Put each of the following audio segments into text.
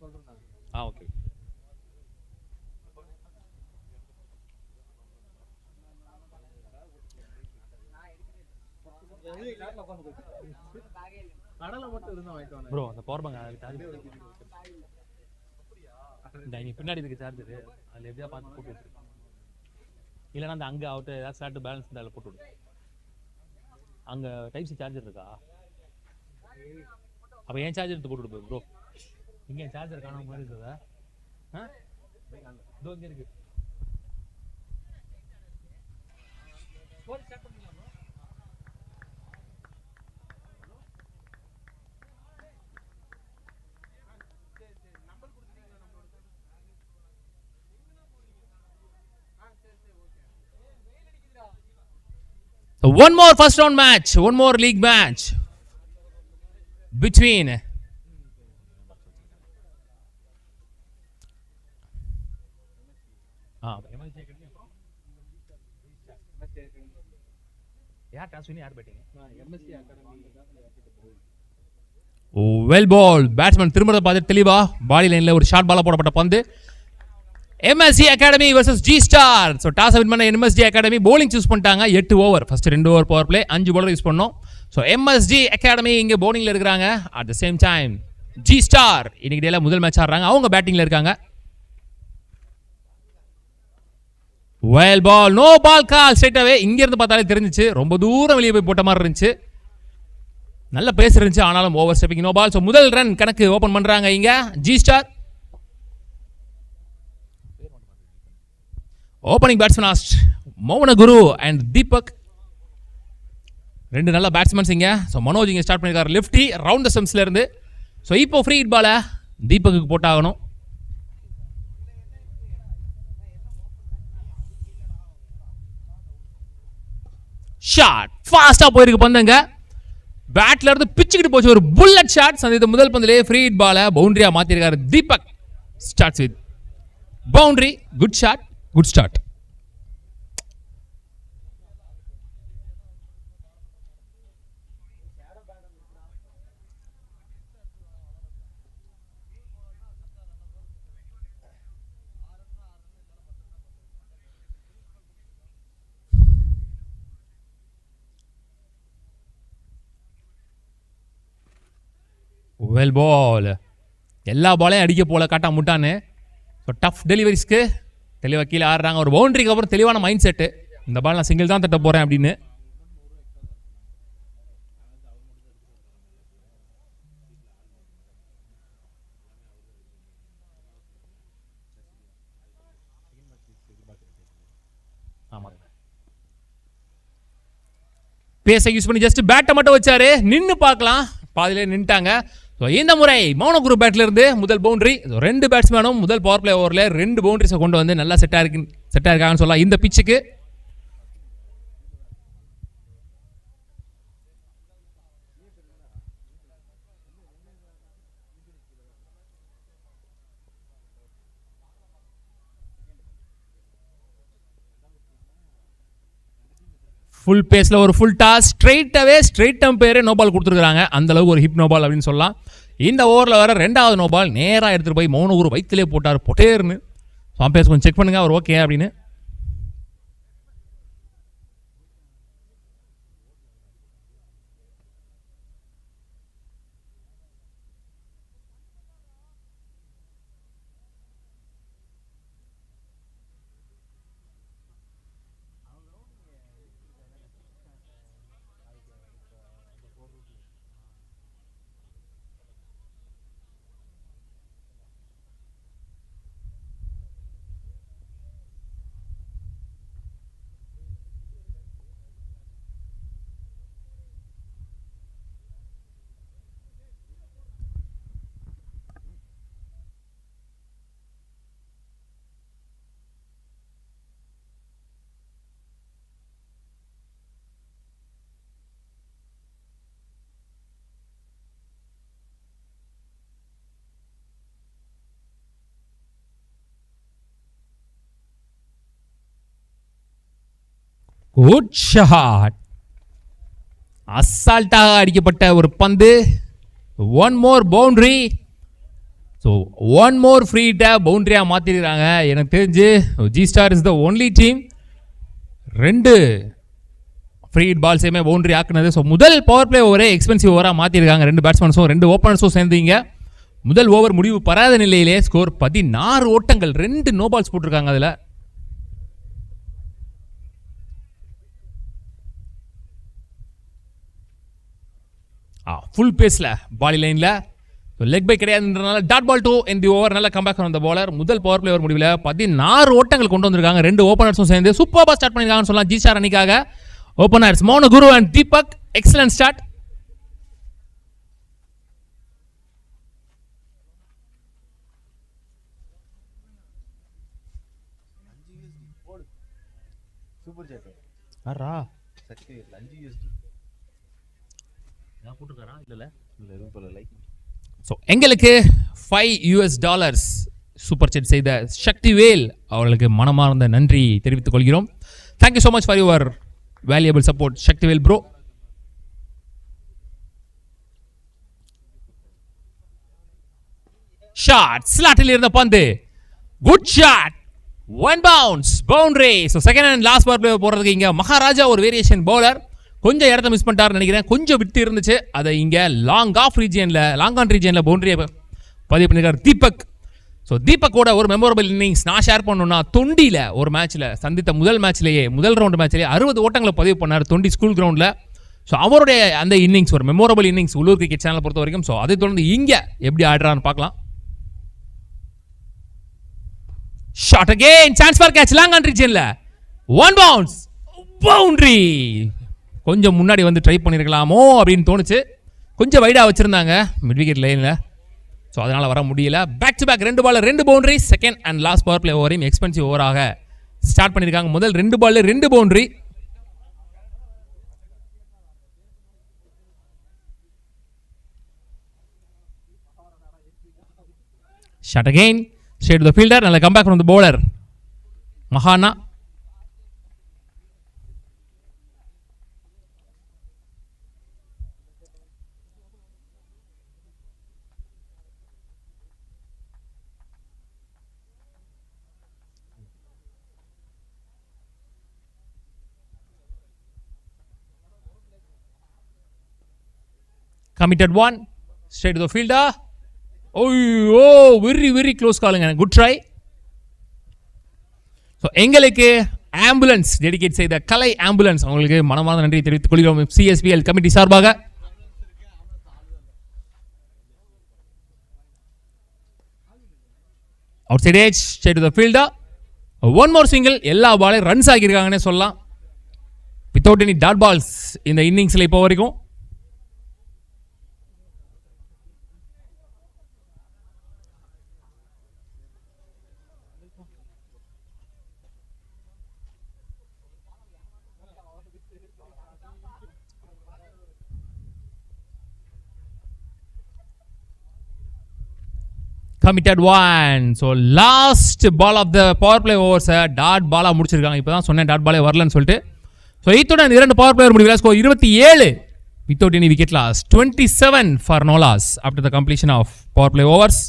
Okay. Bro அந்த power bank அதுக்கு charge இங்கே பின்னாடி இருக்கு சார்ஜரு, அதில் எப்படியா பார்த்து போட்டு விட்டுரு. இல்லைன்னா அந்த அங்கே அவுட்டு ஏதாவது ஸ்லாட்டு பேலன்ஸ் இருந்தால் அதில் போட்டு விடு. அங்கே டைப் சி சார்ஜர் இருக்கா? அப்போ ஏன் சார்ஜர் எடுத்து போட்டு விடு ப்ரோ. இங்கே சார்ஜர் காணாம மாதிரி இருக்குதா? இதோ இங்கே இருக்கு. So one more first round match, one more league match between well ball batsman திரும்பறத பார்த்து தெளிவா பாடி லைன்ல ஒரு ஷார்ட் பாலா போடப்பட்ட பந்து. MSG Academy versus G Star. So toss win பண்ண MSG Academy bowling சூஸ் பண்ணிட்டாங்க. 8 over, first 2 over power play, 5 bowler use பண்ணோம். So MSG Academy இங்க bowlingல இருக்காங்க. At the same time G Star இன்னைக்கு டேல முதல் மேட்ச் ஆடுறாங்க, அவங்க பேட்டிங்ல இருக்காங்க. Well ball, no ball call straight away. இங்க இருந்து பார்த்தாலே தெரிஞ்சிச்சு, ரொம்ப தூரம் வெளியே போய் போட்ட மாதிரி இருந்துச்சு. நல்ல பேஸ் இருந்துச்சு, ஆனாலும் over stepping no ball. So முதல் ரன் கணக்கு ஓபன் பண்றாங்க இங்க ஜி ஸ்டார். ஓப்பனிங் பேட்ஸ்மேன் ஆஸ்ட் மோகன குரு அண்ட் தீபக், ரெண்டு நல்ல பேட்ஸ்மேன்ஸ் இங்க. ஸோ மனோஜ் இங்க ஸ்டார்ட் பண்ணிருக்காரு லெஃப்டி ரவுண்ட் த ஸ்டம்ப்ஸ்ல இருந்து. ஸோ இப்போ ஃப்ரீ ஹிட் பால தீபக்கு போட்டாகணும். ஷாட் ஃபாஸ்டா போயிருக்கு பந்தங்க, பேட்ல இருந்து பிச்சுக்கிட்டு போச்சு ஒரு புல்லட் ஷாட். சந்தித்த முதல் பந்திலே ஃப்ரீ ஹிட் பால பவுண்டரியா மாத்திருக்காரு Deepak. Starts with boundary, good shot, good start. Well ball, எல்லா பாலையும் அடிக்க போல காட்டா முட்டான்னு. ஸோ டஃப் டெலிவரிஸ்க்கு தெளிவாக கீழே ஆடுறாங்க. ஒரு பவுண்டரிக்கு அப்புறம் தெளிவான மைண்ட் செட்டு, இந்த பால் நான் சிங்கிள் தான் தட்ட போகிறேன் அப்படின்னு. ஆமாம், பேச யூஸ் பண்ணி ஜஸ்ட் பேட்டை மட்டும் வச்சாரு, நின்று பார்க்கலாம், பாதியிலே நின்ட்டாங்க. ஸோ இந்த முறை மௌன குரு பேட்ல இருந்து முதல் பவுண்டரி. ரெண்டு பேட்ஸ்மேனும் முதல் பவர் பிளே ஓவரில் 2 பவுண்டரிஸை கொண்டு வந்து நல்லா செட்டாக இருக்காங்கன்னு சொல்லலாம் இந்த பிச்சுக்கு. ஃபுல் பேஸ்ல ஒரு ஃபுல் டாஸ், ஸ்ட்ரெயிட் பேரே நோபால் கொடுத்துருக்காங்க. அந்த அளவுக்கு ஒரு ஹிப் நோபால் அப்படின்னு சொல்லலாம். இந்த ஓவரில் வர 2வது நோபால் நேராக எடுத்துகிட்டு போய் மௌன குரு வயிற்றுலேயே போட்டார் பொட்டேர்னு. அம்பையர்ஸ் கொஞ்சம் செக் பண்ணுங்க அவர் ஓகே அப்படின்னு. குட் ஷாட், அசால்ட்டாக அடிக்கப்பட்ட ஒரு பந்து. One more boundary. So one more free டேப் பவுண்டரியாக மாற்றிருக்கிறாங்க. எனக்கு தெரிஞ்சு G star is the only team 2 free பால்ஸையுமே பவுண்டரி ஆக்குனது. ஸோ முதல் பவர் பிளே ஓவரே எக்ஸ்பென்சிவ் ஓவராக மாற்றிருக்காங்க. 2 பேட்ஸ்மேன்ஸும் 2 ஓப்பனர்ஸும் சேர்ந்தீங்க. முதல் ஓவர் முடிவு பெறாத நிலையிலே ஸ்கோர் 16 ஓட்டங்கள், 2 நோ பால்ஸ் போட்டிருக்காங்க. அதில் ஃபுல் பேஸில் பாடி லைனில் லெக் பை கிடையாதுன்றனால dot ball 2 in the over. நல்ல கம்பேக் வந்த பாலர். முதல் பவர் பிளே ஓவர் முடிவில் 16 ஓட்டங்கள் கொண்டு வந்திருக்காங்க. 2 ஓப்பனர்ஸும் சேர்ந்து சூப்பராக ஸ்டார்ட் பண்ணியிருக்காங்கன்னு சொல்லலாம். ஜி ஸ்டார் அணிக்காக ஓப்பனர்ஸ் மௌன குரு அண்ட் தீபக் எக்ஸலன்ட் ஸ்டார்ட். எங்களுக்கு $5 சூப்பர் செட் செய்த சக்திவேல் அவர்களுக்கு மனமார்ந்த நன்றி தெரிவித்துக் கொள்கிறோம். Thank you so much for your valuable support Sakthivel bro. Shot ஸ்லாட்டில் இருந்த பந்து, good shot, 1 bounce boundary. So second and last power play போடுறதுக்கு இங்கே மகாராஜா ஒரு வேரியேஷன் பவுலர் கொஞ்சம் இடத்த மிஸ் பண்ணிட்டாருன்னு நினைக்கிறேன். கொஞ்சம் விட்டு இருந்துச்சு, அதை இங்கே லாங் ஆன் ரீஜியனில் பவுண்டரியை பதிவு பண்ணியிருக்கார் தீபக். ஸோ தீபக்கோட ஒரு மெமோரபிள் இன்னிங்ஸ் நான் ஷேர் பண்ணணும்னா, தொண்டியில் ஒரு மேட்ச்சில் சந்தித்த முதல் ரவுண்டு மேட்ச்லேயே 60 ஓட்டங்களை பதிவு பண்ணார் தொண்டி ஸ்கூல் கிரவுண்டில். ஸோ அவருடைய அந்த இன்னிங்ஸ் ஒரு மெமோரபிள் இன்னிங்ஸ் உள்ளூர் கிரிக்கெட் சேனலை பொறுத்த வரைக்கும். ஸோ அதை தொடர்ந்து இங்கே எப்படி ஆடுறான்னு பார்க்கலாம். Shot again, chance for catch, long on ரீஜியனில் 1 பவுன்ஸ் பவுண்டரி. கொஞ்சம் முன்னாடி வந்து ட்ரை பண்ணியிருக்கலாமோ அப்படின்னு தோணுச்சு. கொஞ்சம் வைடாக வச்சுருந்தாங்க மிட் விக்கெட் லைனில். ஸோ அதனால் வர முடியல. Back to back 2 ball 2 boundary. Second and last power play ஓவரையும் எக்ஸ்பென்சிவ் ஓவராக ஸ்டார்ட் பண்ணியிருக்காங்க. முதல் 2 ball 2 boundary. Shot again, straight to the fielder. நல்ல comeback from the bowler Mahana. Committed one, straight to the fielder. Oh, very close calling and good try. So எங்களுக்கு ambulance dedicate செய்த Kalai ambulance அவங்களுக்கு மனமார்ந்த நன்றி தெரிவித்துக் கொள்கிறோம் CSBL கமிட்டி சார்பாக. Outside edge, straight to the fielder. One more single. எல்லா பாலையும் ரன்ஸ் ஆகியிருக்காங்கன்னே சொல்லலாம். வித்தவுட் எனி டாட் பால்ஸ் இந்த இன்னிங்ஸில் இப்போ வரைக்கும். Committed one. So last ball of the power play overs dot Bala முடிச்சிருக்காங்க. இப்போ தான் சொன்னேன் டாட் பாலே வரலன்னு சொல்லிட்டு. ஸோ இத்துடன் 2 பவர் பிளேயர் முடிவில் score 27 without any wicket loss, 27 for no loss after the completion of power play overs.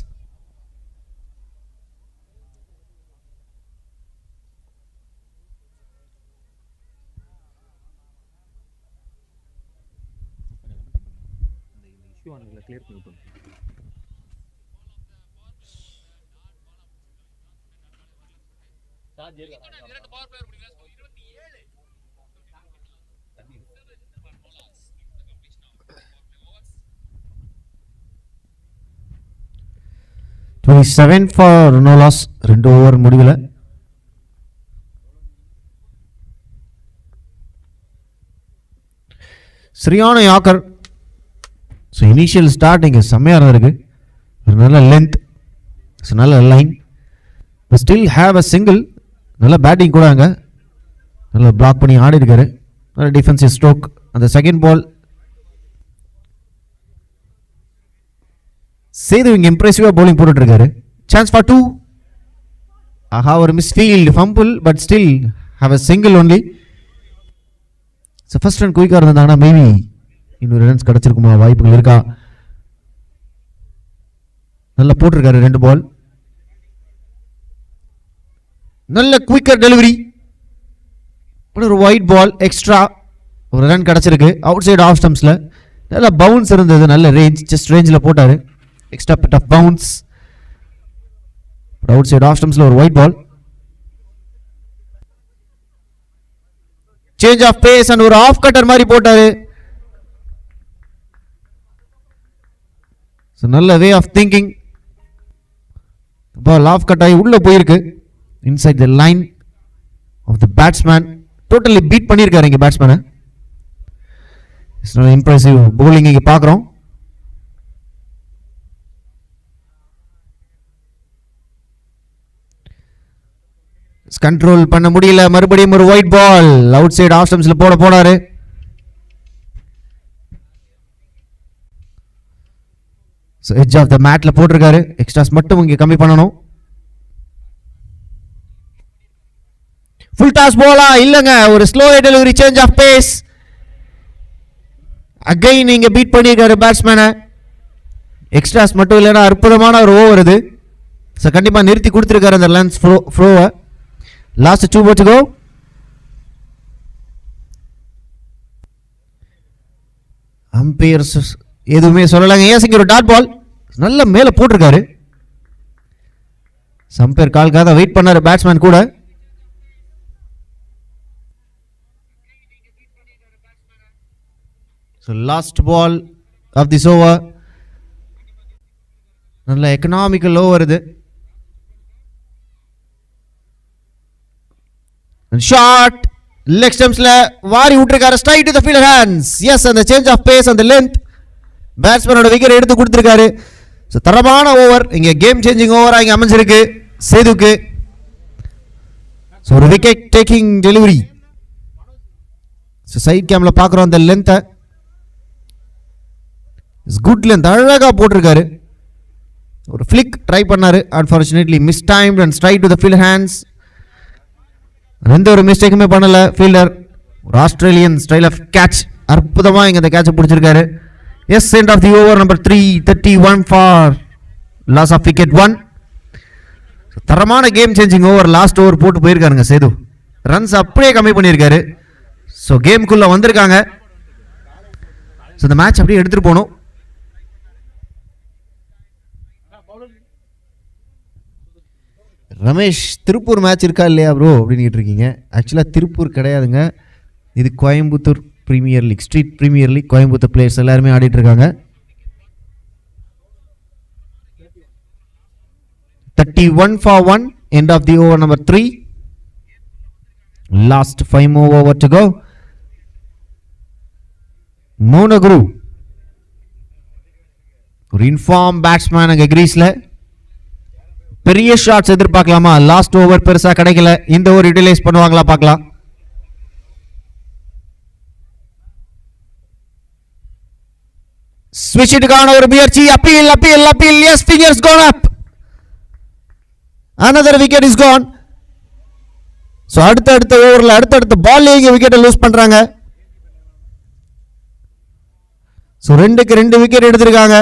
$27 for no loss. 2 over முடிவில். சரியான யாக்கர். ஸோ இனிஷியல் ஸ்டார்ட் இங்கே செம்மையாக இருக்கு. ஒரு நல்ல லென்த், நல்ல line. Still have a single. நல்ல பேட்டிங் கூட அங்கே நல்லா பிளாக் பண்ணி ஆடி இருக்காரு. நல்ல டிஃபென்சிவ் ஸ்ட்ரோக். அந்த செகண்ட் பால் சேது இங்கே இம்ப்ரெசிவாக பவுலிங் போட்டுட்ருக்காரு. Chance for 2. ஆஹா, ஒரு misfield fumble, but still have a single only. So first run குயிக்காக இருந்தாங்கன்னா மேபி இன்னொரு ரன்ஸ் கிடச்சிருக்குமா, வாய்ப்புகள் இருக்கா? நல்லா போட்டிருக்காரு 2 பால். நல்ல குயிக்கர் டெலிவரி. ஒரு ஒயிட் பால் எக்ஸ்ட்ரா ஒரு ரன் கிடச்சிருக்கு அவுட் சைடு ஆஃப் ஸ்டம்ப்ஸில். நல்ல பவுன்ஸ் இருந்தது, நல்ல ரேஞ்ச், ஜஸ்ட் ரேஞ்சில் போட்டார். Extra bit of bounce. Outside off ஸ்டம்ப்ஸில் ஒரு wide ball. Change of pace and ஒரு ஆஃப் கட்டர் மாதிரி போட்டாரு. நல்ல way of thinking. Ball off cut ஆகி உள்ள போயிருக்கு. Inside the line of the batsman. Totally beat பண்ணியிருக்காரு இங்கே பேட்ஸ்மேனை. இம்ப்ரெசிவ் bowling இங்கே பார்க்குறோம். கண்ட்ரோல் பண்ண முடியல. மறுபடியும் ஒரு wide ball outside off ஸ்டம்ப்ஸ்ல போனாரு. எட்ஜ் ஆஃப் த மேட்ல போட்டிருக்காரு. எக்ஸ்ட்ராஸ் மட்டும் இங்கே கம்மி பண்ணணும். ஃபுல் டாஸ் போலா இல்லங்க, ஒரு slow delivery, change of pace. Again நீங்க பீட் பண்ணியிருக்காரு பேட்ஸ்மேனை. எக்ஸ்ட்ராஸ் மட்டும் இல்லைன்னா அற்புதமான ஒரு ஓவர் இது. ஸோ கண்டிப்பாக நிறுத்தி கொடுத்துருக்காரு அந்த லன்ஸ் ஃப்ளோவை. Last 2 balls to go. Umpires எதுவுமே சொல்லலாங்க. ஏன் இங்க ஒரு டாட் பால் நல்ல மேல போட்டிருக்காரு. அம்பையர் கால்காக வெயிட் பண்ணாரு பேட்ஸ்மேன் கூட. So last ball of this over. நல்ல எக்கனாமிக்கல் ஓவர் இது. ஷாட் லெக் ஸ்டம்ப்ஸ்ல வாரி விட்டுருக்காரு. Straight to the fielder hands. Yes, அந்த சேஞ்ச் ஆஃப் பேஸ் அந்த லென்த் பேட்ஸ்மேனோட விக்கெட் எடுத்து கொடுத்துருக்காரு. ஸோ தரமான ஓவர், இங்கே கேம் சேஞ்சிங் ஓவராக இங்கே அமைஞ்சிருக்கு சேதுக்கு. ஸோ ஒரு wicket taking delivery. So side கேமில் பார்க்குறோம் அந்த லென்த்தை. குட் லென்த், அழகாக போட்டிருக்காரு. ஒரு ஃபிளிக் ட்ரை பண்ணாரு, unfortunately miss time and straight to the fielder hands. எந்த ஒரு மிஸ்டேக்குமே பண்ணல ஃபீல்டர். ஒரு ஆஸ்திரேலியன் ஸ்டைல் ஆஃப் கேட்ச், அற்புதமாக இங்கே அந்த கேட்சை பிடிச்சிருக்காரு. Yes, end of the over number 331 for loss of wicket 1. தரமான game changing over last over போட்டு போயிருக்காருங்க சேது. ரன்ஸ் அப்படியே கம்மி பண்ணியிருக்காரு. ஸோ கேமுக்குள்ளே வந்திருக்காங்க. ஸோ இந்த மேட்ச் அப்படியே எடுத்துகிட்டு போகணும். ரமேஷ், திருப்பூர் மேட்ச் இருக்கா இல்லையா ப்ரோ அப்படின்னு கேட்டிருக்கீங்க. ஆக்சுவலாக திருப்பூர் கிடையாதுங்க, இது Coimbatore premier league, street premier league. Coimbatore players எல்லாருமே ஆடிட்டு இருக்காங்க. 31 for 1, end of the over number 3. Last 5 more over to go. Monagru, ஒரு இன்ஃபார்ம் பேட்ஸ்மேன் அங்கே கிரீஸ்ல. பெரிய ஷாட்ஸ் எதிர்பார்க்கலாமா? லாஸ்ட் ஓவர் பெருசா கிடைக்கல, இந்த ஓவர் யூட்டிலைஸ் பண்ணுவாங்களா பார்க்கலாம். ஸ்விட்ச் இட்டுக்கான ஒரு முயற்சி. Appeal appeal appeal. Yes, fingers gone up. another wicket is gone. So அடுத்த ஓவரில் அடுத்த பால்ல இங்கே விக்கெட்டை லூஸ் பண்றாங்க. ஸோ 2 விக்கெட் எடுத்திருக்காங்க.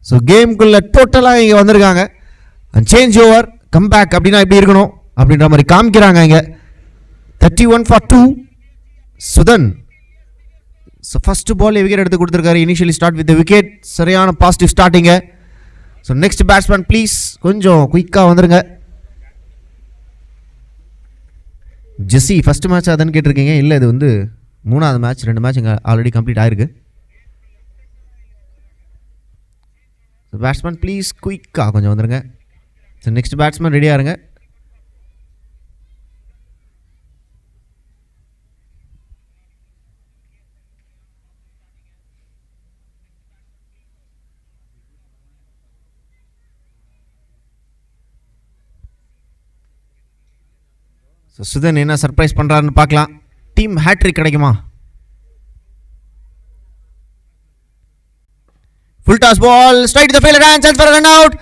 ஸோ கேமுக்குள்ள டோட்டலாக இங்கே வந்திருக்காங்க. சேஞ்ச் ஓவர் கம்பேக் அப்படின்னா இப்படி இருக்கணும் அப்படின்ற மாதிரி காமிக்கிறாங்க இங்கே. 31 for 2. Sudhan so first ball wicket எடுத்து கொடுத்துருக்காரு. Initially start with wicket. சரியான பாசிட்டிவ் ஸ்டார்டிங்க. ஸோ நெக்ஸ்ட் பேட்ஸ்மேன் ப்ளீஸ் கொஞ்சம் குயிக்காக வந்துருங்க. ஜெஸ்ஸி ஃபர்ஸ்ட் மேட்ச் அதுன்னு கேட்டிருக்கீங்க. இல்லை, இது வந்து 3வது மேட்ச். 2 மேட்ச் இங்கே ஆல்ரெடி கம்ப்ளீட் ஆயிருக்கு. பேட்ஸ்மேன் ப்ளீஸ் குயிக்காக கொஞ்சம் வந்துருங்க. ஸோ நெக்ஸ்ட் பேட்ஸ்மேன் ரெடியாக இருங்க. ஸோ சுதன் என்ன சர்ப்ரைஸ் பண்ணுறாருன்னு பார்க்கலாம். டீம் ஹேட்ரிக் கிடைக்குமா? Full toss ball straight the fielder hand, chance for run out.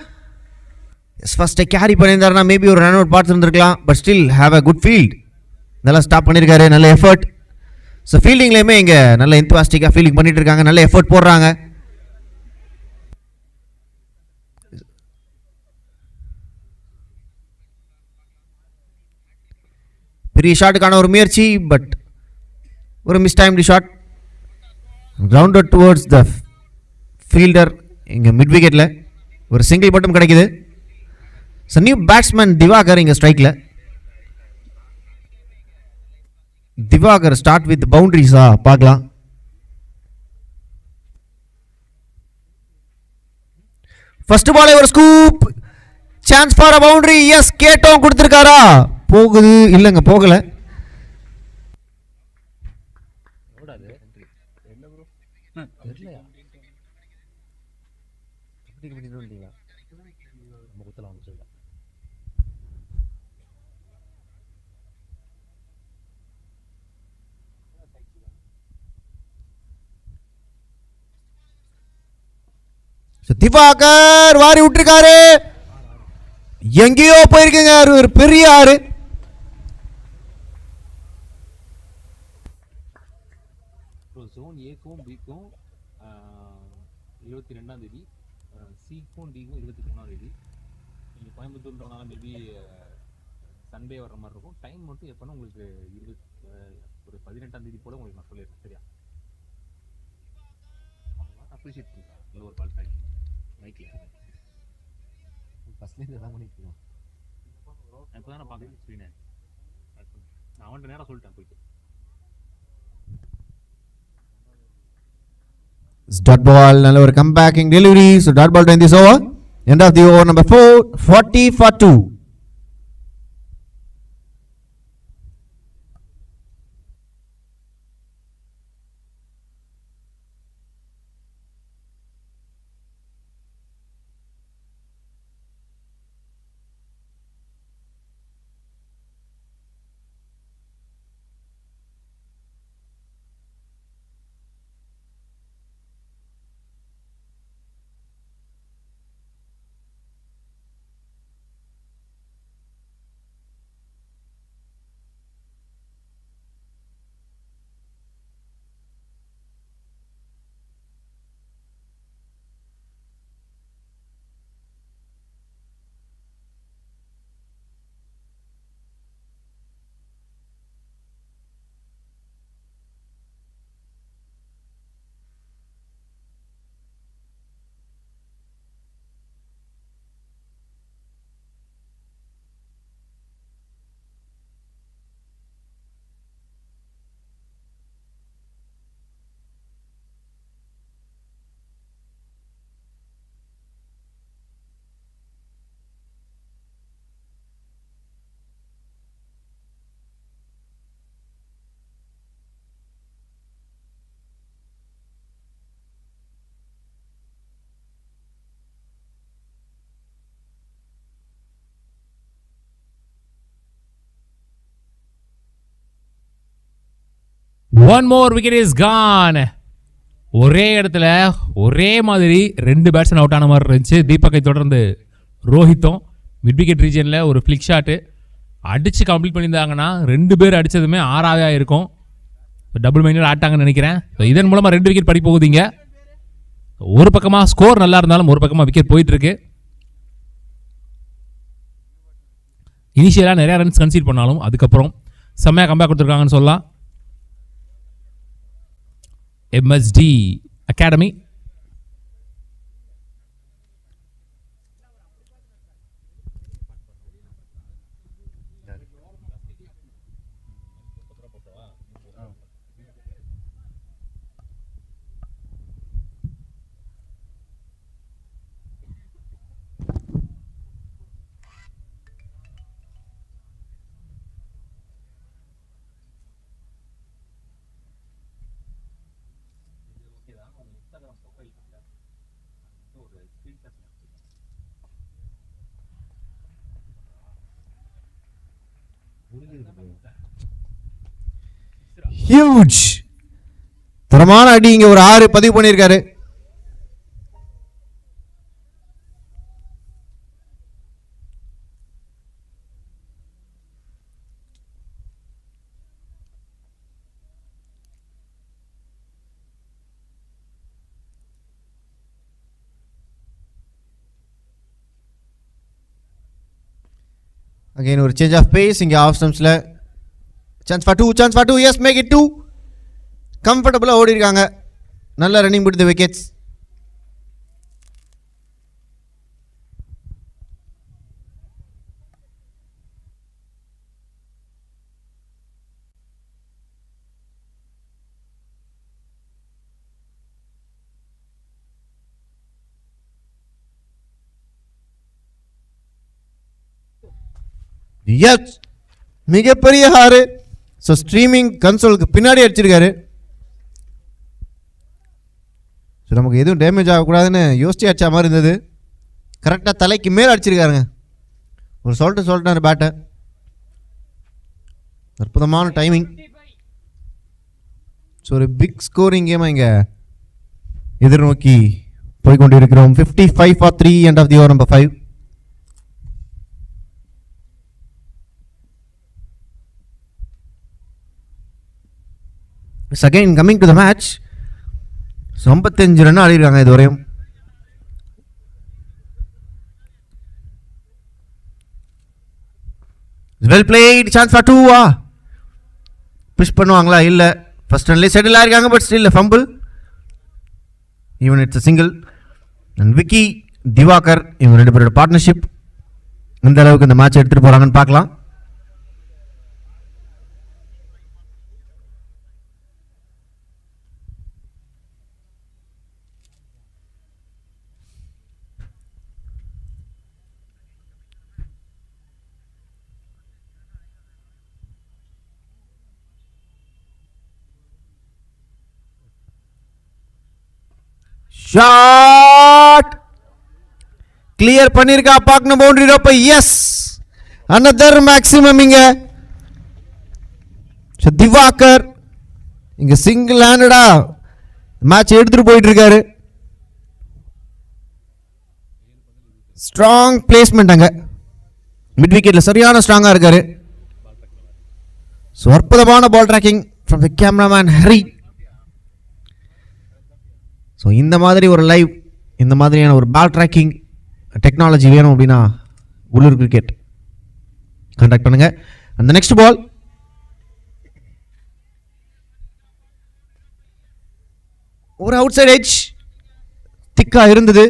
Yes, first carry பண்ணியிருந்தாருன்னா மேபி ஒரு ரன் அவுட் பார்த்துருந்துருக்கலாம். But still have a good field. நல்லா ஸ்டாப் பண்ணியிருக்காரு, நல்ல எஃபர்ட். ஸோ ஃபீல்டிங்லேயுமே இங்கே நல்ல என்துவாஸ்டிக்காக ஃபீல்டிங் பண்ணிட்டு இருக்காங்க, நல்ல எஃபர்ட் போடுறாங்க. பெரிய ஷாட்டுக்கான ஒரு முயற்சி, பட் ஒரு mistimed shot grounded towards the fielder. இங்கே மிட் விக்கெட்டில் ஒரு சிங்கிள் மட்டும் கிடைக்குது. ஸோ நியூ பேட்ஸ்மேன் திவாகர் இங்கே ஸ்ட்ரைக்கில். திவாகர் ஸ்டார்ட் வித் பவுண்டரிஸா பார்க்கலாம். ஃபர்ஸ்ட் பாலே ஒரு scoop, chance for a boundary. Yes, கேட்டோம் கொடுத்துருக்காரா? போகுது, இல்லைங்க போகல. திவாகர் வாரி விட்டுருக்காரு, எங்கேயோ போயிருக்குங்க. ஒரு பெரிய ஆறு. ஜோன் ஏக்கும் பிக்கும் 22ஆம் தேதி, சிக்கும் டிக்கும் 23ஆம் தேதி. நீங்கள் கோயம்புத்தூர்ன்றனால மேபி சண்டே வர்ற மாதிரி இருக்கும். டைம் மட்டும் எப்போனா உங்களுக்கு ஒரு 18ஆம் தேதி போல் உங்களுக்கு நான் சொல்லிடுறேன். சரியா? அப்ரிஷியேட் பண்ணுறேன். இல்லை ஒரு கால் பேக் மைக்கில் ஃபஸ்ட்லேருந்து எதாவது பண்ணிக்கலாம். இப்போ தான் நான் பார்க்குறேன் ஸ்க்ரீனை. நான் அவன்கிட்ட நேரம் சொல்லிட்டேன் போயிட்டு. Dot ball, நல்ல ஒரு comebacking delivery. So dot ball to end this over. End of the over number 4, 40 for 2. One more wicket is gone. ஒரே இடத்துல ஒரே மாதிரி ரெண்டு பேட்ஸ்மேன் அவுட் ஆன மாதிரி இருந்துச்சு. தீபக்கை தொடர்ந்து ரோஹித்தும் மிட் விக்கெட் ரீஜனில் ஒரு ஃப்ளிக் ஷாட்டு அடித்து கம்ப்ளீட் பண்ணியிருந்தாங்கன்னா 2 பேர் அடித்ததுமே 6ஆவே இருக்கும். டபுள் மைனர் ஆட்டாங்கன்னு நினைக்கிறேன். ஸோ இதன் மூலமாக 2 விக்கெட் படி போகுதுங்க. ஒரு பக்கமாக ஸ்கோர் நல்லா இருந்தாலும் ஒரு பக்கமாக விக்கெட் போயிட்டுருக்கு. இனிஷியலாக நிறையா ரன்ஸ் கன்சீட் பண்ணாலும் அதுக்கப்புறம் செம்மையாக கம்பேக் கொடுத்துருக்காங்கன்னு சொல்லலாம். MSD Academy. ஹியூஜ் தரமான அடி இங்க ஒரு 6 பதிவு பண்ணியிருக்காரு. அகைன் ஒரு சேஞ்ச் ஆஃப் பேஸ் இங்கே ஆஃப் ஸ்டம்ப்ஸில் chance for 2 yes make it 2. கம்ஃபர்டபுளாக ஓடி இருக்காங்க. நல்ல ரன்னிங் பிடித்த விக்கெட்ஸ். எஸ், மிகப்பெரிய ஹாரு. ஸோ ஸ்ட்ரீமிங் கன்சோலுக்கு பின்னாடி அடிச்சிருக்காரு. ஸோ நமக்கு எதுவும் டேமேஜ் ஆகக்கூடாதுன்னு யோசிச்சு அடிச்ச மாதிரி இருந்தது. கரெக்டாக தலைக்கு மேலே அடிச்சிருக்காருங்க. ஒரு சொல்லிட்டாரு பேட்டை. அற்புதமான டைமிங். ஸோ ஒரு பிக் ஸ்கோரிங் கேமாக இங்கே எதிர்நோக்கி போய்கொண்டிருக்கிறோம். 55 for 3 end of the over number 5. Again coming to the match. 55 run ஆடிருக்காங்க இதுவரையும். Well played. Chance for 2. Push பண்ணுவாங்களா? இல்ல. ஃபர்ஸ்ட் ரன்லேயே செட்டில் ஆயிருக்காங்க. But still fumble. Even it's a single. And Vicky Diwakar இவங்க ரெண்டு பேரோட பார்ட்னர்ஷிப் இந்த அளவுக்கு இந்த மேட்ச் எடுத்துட்டு போறாங்கன்னு பார்க்கலாம். ஷாட் கிளியர் பண்ணிருக்கா. பார்க்கணும் பவுண்டரி ரோப்பை. எஸ், another மேக்ஸிமம் இங்க. திவாகர் இங்க சிங்கிள் ஹேண்டடா மேட்ச் எடுத்துட்டு போயிட்டு இருக்காரு. ஸ்ட்ராங் பிளேஸ்மெண்ட் அங்க மிட் விக்கெட்ல சரியான ஸ்ட்ராங்கா இருக்காரு. அற்புதமான ball tracking from the cameraman Hari. So இந்த மாதிரி ஒரு லைவ், இந்த மாதிரியான ஒரு பால் ட்ராக்கிங் டெக்னாலஜி வேணும் அப்படின்னா உள்ளூர் கிரிக்கெட் கான்டாக்ட் பண்ணுங்க. அந்த நெக்ஸ்ட் பால் ஒரு அவுட் சைட் எட்ஜ் திக்கா இருந்தது.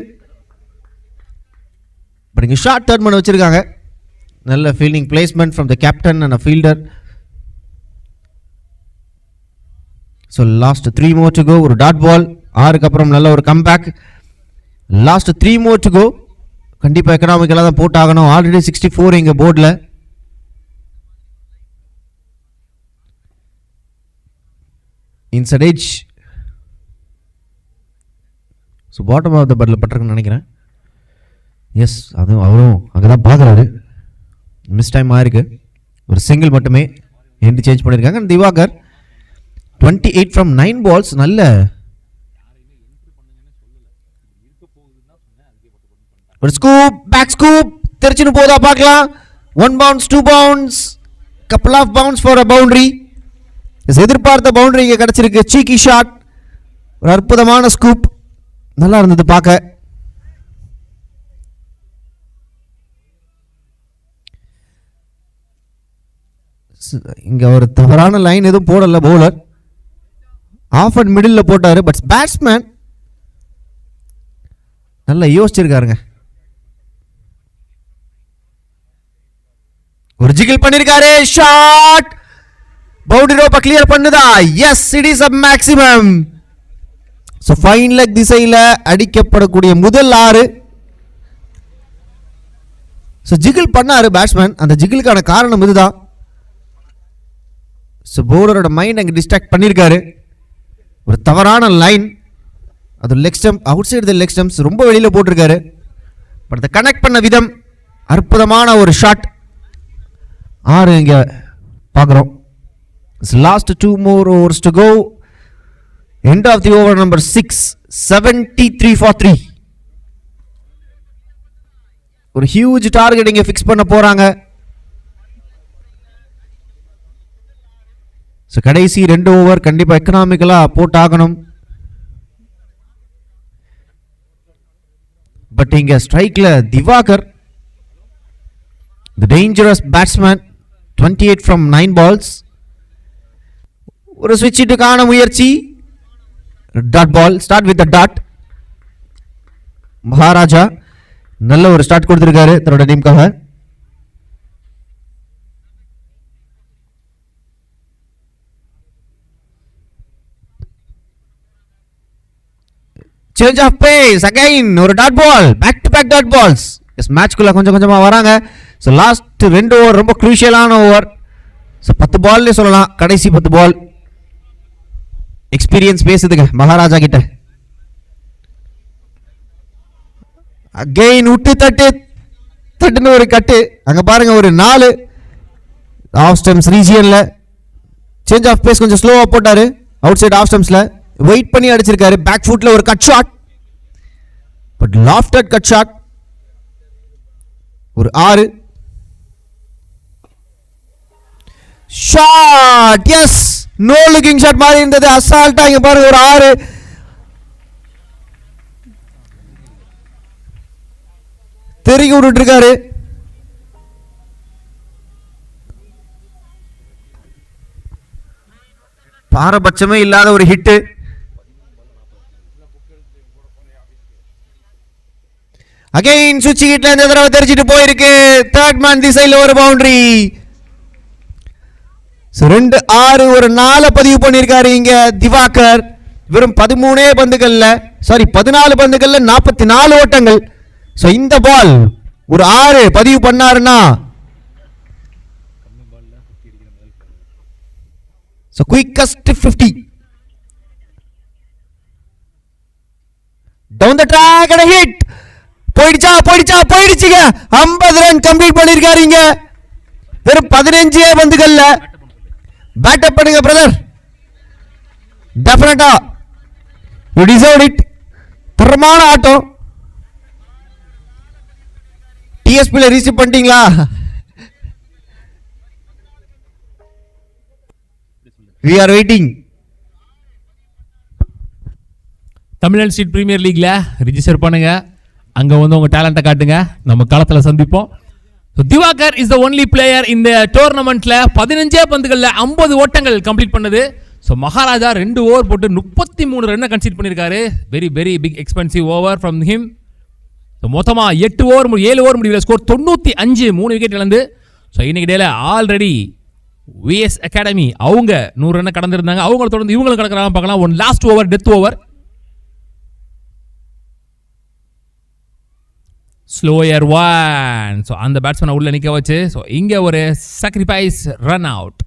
பட் இங்கே ஷார்ட் டர்ன் பண்ண வச்சிருக்காங்க. நல்ல fielding placement from the captain and a fielder. So last 3 more to go. ஒரு டாட் பால். 6க்கு அப்புறம் நல்ல ஒரு comeback. Last 3 more to go. கண்டிப்பாக எக்கனாமிக்கலாக தான் போட்டாகணும். ஆல்ரெடி 64 இங்கே போர்டில். Inside edge. So bottom of the பட்டில் பட்டிருக்குன்னு நினைக்கிறேன். எஸ், அதுவும் அவரும் அங்கே தான் பார்க்குறாரு. மிஸ் டைம் ஆயிருக்கு. ஒரு சிங்கிள் மட்டுமே எண்ட் சேஞ்ச் பண்ணியிருக்காங்க. Diwakar 28 from 9 balls. நல்ல ஒரு ஸ்கூப், பேக் ஸ்கூப் தெரிச்சுன்னு போதா பார்க்கலாம். 1 bounce 2 bounce couple of bounce for a boundary. எதிர்பார்த்த பவுண்டரி இங்கே கிடச்சிருக்கு. சீக்கி ஷாட், ஒரு அற்புதமான ஸ்கூப், நல்லா இருந்தது பார்க்க. இங்கே ஒரு தவறான லைன் எதுவும் போடல பவுலர். ஆஃப் அண்ட் மிடில் போட்டாரு. பட் பேட்ஸ்மேன் நல்லா யோசிச்சிருக்காருங்க. ஒரு ஜிகிள் பண்ணிருக்காரு. ஷாட் பவுண்டரி ரோப்பை கிளியர் பண்ணுதா? Yes, it is a maximum. So fine leg திசையில அடிக்கப்படக்கூடிய முதல் 6. சோ ஜிகிள் பண்ணாரு பேட்ஸ்மேன். அந்த ஜிகிளுக்கான காரணம் இதுதான். சோ பவுலரோட மைண்ட் அங்க டிஸ்ட்ராக்ட் பண்ணிருக்காரு. ஒரு தவறான லைன், அது லெக் ஸ்டம்ப், அவுட் சைடு த லெக் ஸ்டம்ப்ஸ், ரொம்ப வெளியில் போட்டிருக்காரு. பட் அதை கனெக்ட் பண்ண விதம் அற்புதமான ஒரு ஷாட். 6 இங்கே பார்க்குறோம். Last 2 more overs to go. End of the over number 6. 73 for 3. ஒரு ஹியூஜ் டார்கெட் இங்கே ஃபிக்ஸ் பண்ண போறாங்க. ஸோ கடைசி 2 ஓவர் கண்டிப்பாக எக்கனாமிக்கலாக போட்டாகணும். பட் இங்கே ஸ்ட்ரைக்கில் Diwakar, the dangerous batsman, 28 from 9 balls. ஒரு ஸ்விட்ச் இட்டுக்கான முயற்சி. Dot ball, start with the dot. Maharaja நல்ல ஒரு ஸ்டார்ட் கொடுத்திருக்காரு தன்னோட டீமுக்காக. சேஞ்ச் ஆஃப் பேஸ் அகைன், ஒரு dot ball, back to back dot balls. Yes, மேட்ச்க்குள்ள கொஞ்சம் கொஞ்சமா வராங்க. ஸோ லாஸ்ட் 2 ஓவர் ரொம்ப குரூஷியலான ஓவர். ஸோ 10 பால்லே சொல்லலாம், கடைசி 10 பால். எக்ஸ்பீரியன்ஸ் பேசுதுங்க மகாராஜா கிட்ட. அகைன் விட்டு தட்டுன்னு ஒரு கட்டு. அங்க பாருங்க ஒரு 4 ஆஃப் ஸ்டம்ப்ஸ் ரீஜியன்ல. சேஞ்ச் ஆஃப் பேஸ் கொஞ்சம் ஸ்லோவா போட்டாரு அவுட் சைடு ஆஃப் ஸ்டம்ப்ஸ்ல. வெயிட் பண்ணி அடிச்சிருக்காரு. பேக் ஃபுட்ல ஒரு cut shot, but lofted cut shot. ஒரு 6 shot. Yes, no looking shot மாதிரி இருந்தது. அசால்ட்டா இங்க பாருங்க ஒரு 6 தெருகி விட்டுட்டு இருக்காரு. பாரபட்சமே இல்லாத ஒரு ஹிட். அகைன் சுவிட்ச் ஹிட்ல இந்த தடவை தெரிச்சிட்டு போயிருக்கு. தேர்ட் மேன் திசையில ஒரு பவுண்டரி. 2-6 ஒரு 4 பதிவு பண்ணிருக்காரு இங்க திவாகர். வெறும் 14 பந்துகள்ல 14 பந்துகள்ல 44 ஓட்டங்கள். சோ இந்த பால் ஒரு 6 பதிவு பண்ணாருன்னா so quickest 50 down the track and hit. போயிடுச்சுங்க. 50 ரன் கம்ப்ளீட் பண்ணிருக்காரு இங்க வெறும் 15 பந்துகள்ல. பேட் அப் பண்ணுங்க பிரதர், டெஃபினட்டா யூ டிசர்வ் இட். தரமான ஆட்டம். டிஎஸ்பில ரிசீவ் பண்ணிட்டீங்களா? we are waiting. Tamil Nadu state premier லீக்ல ரிஜிஸ்டர் பண்ணுங்க. அங்க வந்து உங்க டேலண்ட்டை காட்டுங்க. நம்ம களத்துல சந்திப்போம். Diwakar is the only player இந்த டோர்னமெண்ட்ல 15 பந்துகள்ல 50 ஓட்டங்கள் கம்ப்ளீட் பண்ணது. ஸோ மகாராஜா 2 ஓவர் போட்டு 33 ரன்னை கன்சிட் பண்ணியிருக்காரு. Very very big expensive over from him. மொத்தமா 7 ஓவர் முடிவில் ஸ்கோர் 95, 3 விக்கெட் இழந்து. ஸோ இன்னைக்கு டேல ஆல்ரெடி விஎஸ் அகாடமி அவங்க 100 ரன்னை கடந்திருந்தாங்க. அவங்கள தொடர்ந்து இவங்களும் கடக்கிறாங்க பார்க்கலாம். One last over, death over. Slower one. So அந்த பேட்ஸ்மேனை உள்ள நிற்க வச்சு ஸோ இங்கே ஒரு சாக்ரிஃபைஸ் ரன் அவுட்.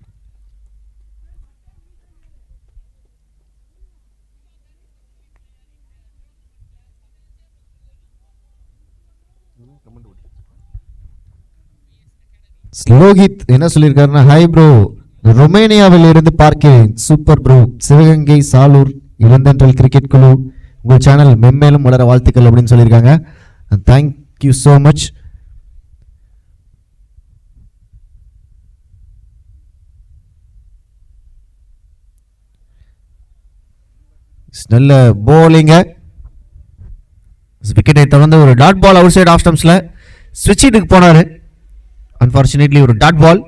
ஸ்லோகித் என்ன சொல்லியிருக்காருன்னா, ஹாய் ப்ரோ, ரொமேனியாவில் இருந்து பார்க்கிறேன். Super bro. Sivagangai Salur Ilanthendral cricket குழு உங்கள் சேனல் மென்மேலும் வளர வாழ்த்துக்கள் அப்படின்னு சொல்லியிருக்காங்க. Thank you so much. நல்ல போலிங்க. விக்கெட்டை தொடர்ந்து ஒரு dot ball outside off ஸ்டம்ப்ஸ்ல ஸ்விட்ச் ஹிட்டுக்கு போனாரு. Unfortunately, ஒரு dot ball.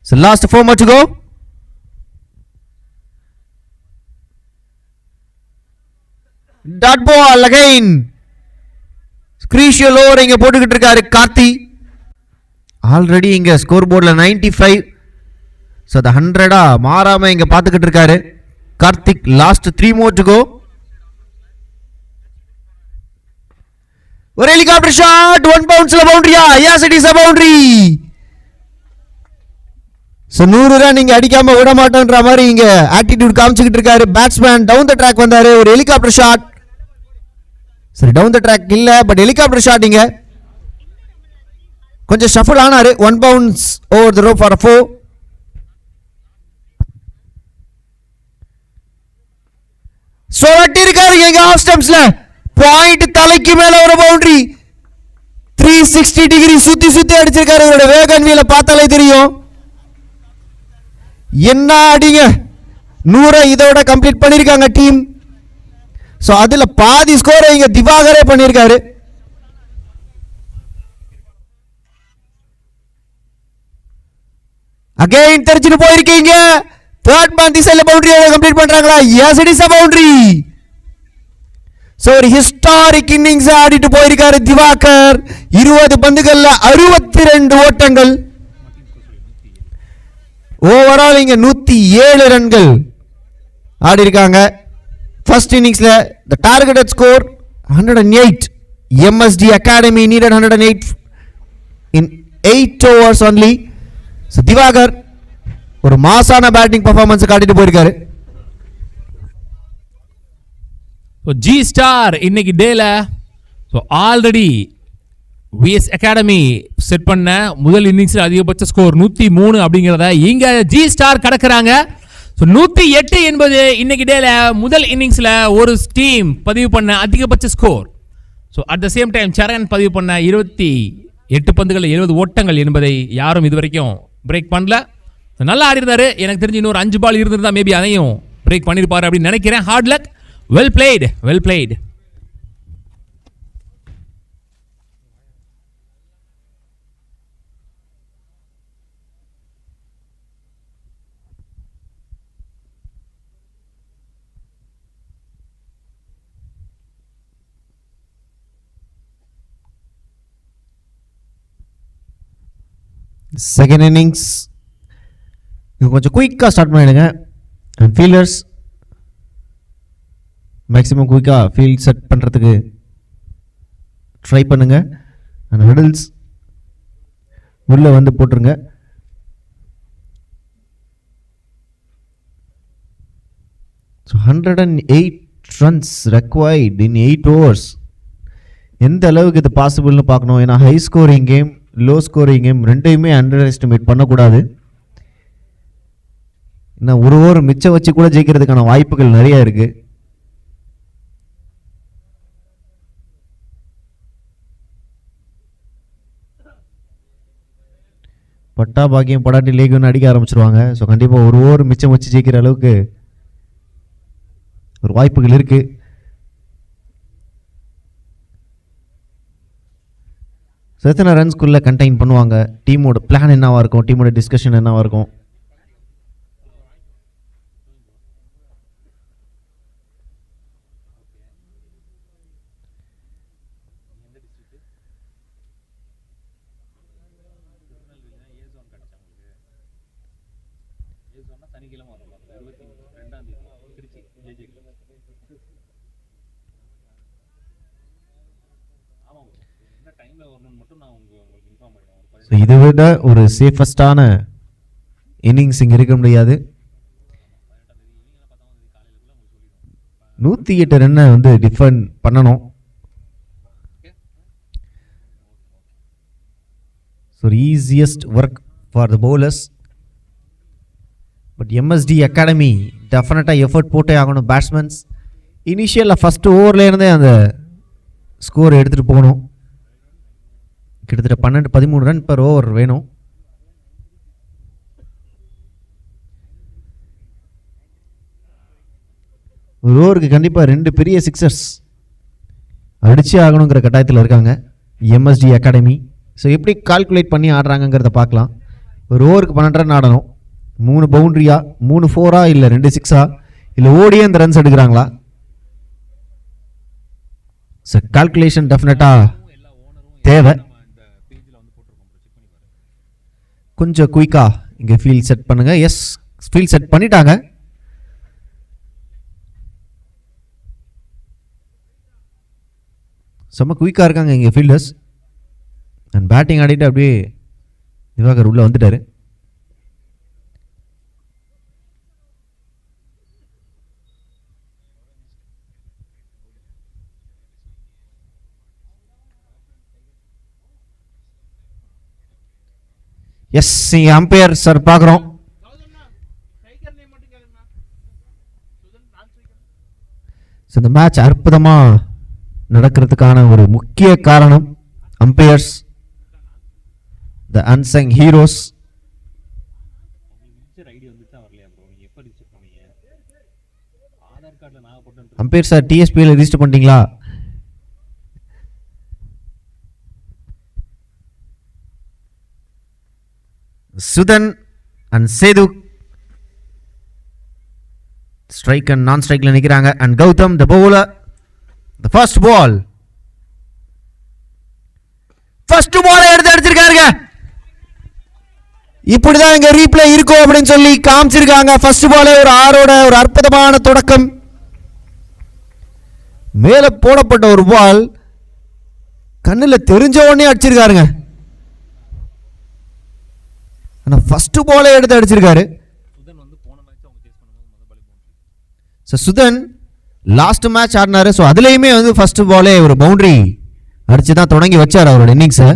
So last 4 more to go. Dot ball again. Crucial over இங்க போட்டுக்கிட்டு இருக்காரு கார்த்தி. ஆல்ரெடி இங்க ஸ்கோர் போர்ட்ல 95. So the 100 மாறாம இங்க பாத்துக்கிட்டு இருக்காரு Karthik. Last 3 more to go. ஒரு ஹெலிகாப்டர் ஷாட், 1 பவுன்ஸ்ல பவுண்டரியா? Yes, it is a boundary. So 100 run இங்க அடிக்காம விட மாட்டேன்ற மாதிரி இங்க ஆட்டிட்யூட் காமிச்சிட்டு இருக்காரு பேட்ஸ்மேன். டவுன் தி ட்ராக் வந்தாரு, ஒரு ஹெலிகாப்டர் ஷாட். சரி, டவுன் தி ட்ராக் இல்ல, பட் ஹெலிகாப்டர் ஷாட். இங்க கொஞ்சம் ஷஃபிள் ஆனாரு. 1 bounce over the rope for 4. So அட்டி இருக்காரு இங்க ஆஃப் ஸ்டம்ப்ஸ்ல. பாயிண்ட் தலைக்கு மேல ஒரு பவுண்டரி. 360 டிகிரி சுத்தி சுத்தி அடிச்சிருக்காரு. இவரோட வேகன் வீல பார்த்தாலே தெரியும். என்ன அடிங்க, 100 இதோட கம்ப்ளீட் பண்ணிருக்காங்க டீம். சோ அதுல பாதி ஸ்கோரை இங்க திவாகரே பண்ணிருக்காரு. அகைன் தெரிச்சிட்டு போயிருக்கீங்க. தேர்ட் மேன் திசையில பவுண்டரி கம்ப்ளீட் பண்றாங்களா? Yes, it is a boundary. So ஒரு ஹிஸ்டாரிக் இன்னிங்ஸ் ஆடிட்டு போயிருக்காரு திவாகர். 20 பந்துகள்ல 62 ஓட்டங்கள். ஓவரால் இங்க 107 ரன்கள் ஆடி இருக்காங்க. ஃபர்ஸ்ட் இன்னிங்ஸ்ல the targeted score 108. MSD Academy needed 108 in 8 overs only. So Diwakar ஒரு மாசான பேட்டிங் பெர்ஃபார்மன்ஸ் காட்டிட்டு போயிருக்காரு. ஜி ஸ்டார் இன்னைக்கு டேல ஆல்ரெடி விஎஸ் அகாடமி செட் பண்ண முதல் இன்னிங்ஸில் அதிகபட்ச ஸ்கோர் 103 அப்படிங்கிறத இங்க ஜி ஸ்டார் கடக்குறாங்க. 108 என்பது இன்னைக்கு டேல முதல் இன்னிங்ஸ்ல ஒரு டீம் பதிவு பண்ண அதிகபட்ச score. At the same time Charan பதிவு பண்ண 28 பந்துகள் 70 ஓட்டங்கள் என்பதை யாரும் இதுவரைக்கும் பிரேக் பண்ணல. நல்லா ஆடி இருந்தாரு. எனக்கு தெரிஞ்சு இன்னொரு 5 பால் இருந்திருந்தா மேபி அதையும் பிரேக் பண்ணிருப்பாரு அப்படின்னு நினைக்கிறேன். Hard luck. Well played, well played. Second innings கொஞ்சம் குயிக்காக ஸ்டார்ட் பண்ணிடுங்க. அண்ட் ஃபீல்டர்ஸ் மேக்ஸிமம் குயிக்காக ஃபீல்ட் செட் பண்ணுறதுக்கு ட்ரை பண்ணுங்க. அண்ட் ஹெடில்ஸ் உள்ளே வந்து போட்டுருங்க. ஸோ 108 ரன்ஸ் ரெக்வயர்ட் இன் 8 overs. எந்த அளவுக்கு இது பாசிபிள்னு பார்க்கணும். ஏன்னா high scoring game, low scoring game ரெண்டையுமே அண்டர் எஸ்டிமேட் பண்ணக்கூடாது. இன்னும் ஒரு ஓவர் மிச்சம் வச்சு கூட ஜெயிக்கிறதுக்கான வாய்ப்புகள் நிறைய இருக்கு. பட்டா பாக்கியம் படாட்டி லேக் அடிக்க ஆரம்பிச்சிருவாங்க. ஸோ கண்டிப்பாக ஒரு ஓவர் மிச்சம் வச்சு ஜெயிக்கிற அளவுக்கு ஒரு வாய்ப்புகள் இருக்கு. எத்தனை ரன்ஸ்குள்ளே கண்டெயின் பண்ணுவாங்க, டீமோட பிளான் என்னவா இருக்கும், டீமோட டிஸ்கஷன் என்னவா இருக்கும். இதை விட ஒரு சேஃபஸ்டான இன்னிங்ஸ் இங்கே இருக்க முடியாது. 108 ரன்னை வந்து டிஃபெண்ட் பண்ணணும். So easiest work for the bowlers. But MST academy டெஃபினட்டாக எஃபர்ட் போட்டே ஆகணும். பேட்ஸ்மேன்ஸ் இனிஷியலாக ஃபஸ்ட்டு ஓவர்லேருந்தே அந்த ஸ்கோர் எடுத்துகிட்டு போகணும். கிட்டத்தட்ட 12-13 ரன் பர் ஓவர் வேணும். ஒரு ஓவருக்கு கண்டிப்பாக 2 பெரிய சிக்ஸர்ஸ் அடிச்சே ஆகணுங்கிற கட்டாயத்தில் இருக்காங்க எம்எஸ்டி அகாடமி. ஸோ எப்படி கால்குலேட் பண்ணி ஆடுறாங்கிறத பார்க்கலாம். ஒரு ஓவருக்கு 12 ரன் ஆடணும். 3 பவுண்ட்ரியா, 3 4-ஆ, இல்லை 2 6-ஆ, இல்லை ஓடியே அந்த ரன்ஸ் எடுக்கிறாங்களா? ஸோ கால்குலேஷன் டெஃபினட்டாக தேவை. கொஞ்சம் குயிக்காக இங்கே ஃபீல்ட் செட் பண்ணுங்க. எஸ், ஃபீல்ட் செட் பண்ணிட்டாங்க. செம்ம குயிக்காக இருக்காங்க இங்கே ஃபீல்டர்ஸ். அண்ட் பேட்டிங் ஆடிட்டு அப்படியே திவாகர் உள்ளே வந்துட்டாரு. எஸ், அம்பையர் சார் பார்க்குறோம். இந்த மேட்ச் அற்புதமாக நடக்கிறதுக்கான ஒரு முக்கிய காரணம் umpires, the unsung heroes. Umpire sir டிஎஸ்பியில் ரிஜிஸ்டர் பண்ணிட்டீங்களா? Sudhan and Sethu strike and non ஸ்ட்ரைக்கில் நிற்கிறாங்க. And Gautham the bowler. The first ball எடுத்து அடிச்சிருக்காருங்க. இப்படிதான் இங்க ரீப்ளே இருக்கும் அப்படின்னு சொல்லி காமிச்சிருக்காங்க. ஃபர்ஸ்ட் பாலே ஒரு ஆரோட ஒரு அற்புதமான தொடக்கம். மேல போடப்பட்ட ஒரு பால் கண்ணுல தெரிஞ்ச உடனே அடிச்சிருக்காருங்க. ஆனா ஃபர்ஸ்ட் பாலே எடுத்து அடிச்சிருக்காரு. சுதன் லாஸ்ட் மேட்ச் ஆடினாரு. ஸோ அதுலேயுமே வந்து ஃபர்ஸ்ட் பாலே ஒரு பவுண்டரி அடிச்சு தான் தொடங்கி வச்சார் அவரோட இன்னிங்ஸை.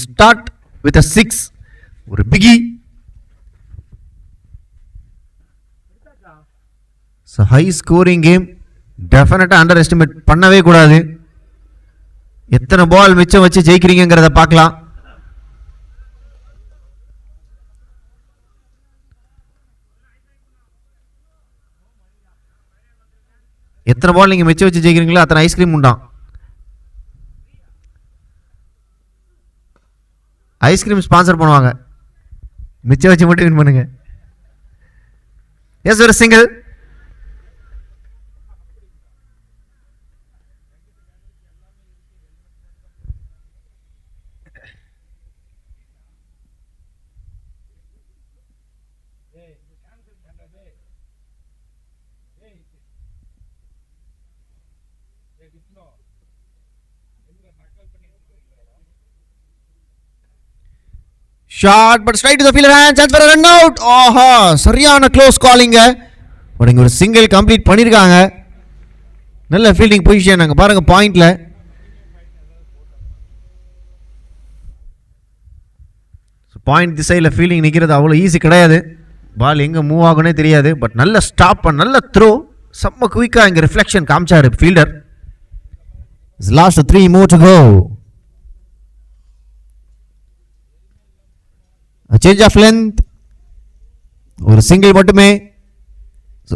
Start with a 6. ஒரு பிகி. High scoring game. Definitely under estimate பண்ணவே கூடாது. எத்தனை பால் மிச்சம் வச்சு ஜெயிக்கிறீங்கிறத பார்க்கலாம். எத்தனை பால் நீங்க மிச்சம் வச்சு ஜெயிக்கிறீங்களோ அத்தனை ஐஸ்கிரீம் உண்டாம். ஐஸ்கிரீம் ஸ்பான்சர் பண்ணுவாங்க. மிச்சம் வச்சு மட்டும் வின் பண்ணுங்க. எஸ் ஒரு single. Shot but straight to the fielder and chance for run out. ஆஹா, சரியான க்ளோஸ் காலிங்க. பட் இங்க ஒரு சிங்கிள் கம்ப்ளீட் பண்ணிருக்காங்க. நல்ல ஃபீல்டிங் பொசிஷன். அங்க பாருங்க பாயிண்ட்ல. பாயிண்ட் திசையில் ஃபீல்டிங் நிற்கிறது அவ்வளோ ஈஸி கிடையாது. பால் எங்கே மூவ் ஆகுனே தெரியாது. பட் நல்ல ஸ்டாப் பண்ண நல்ல த்ரோ. செம்ம குயிக்காக இங்கே ரிஃப்ளெக்ஷன் காமிச்சாரு fielder. Last 3 more to go. Change of length. ஒரு சிங்கிள் மட்டுமே.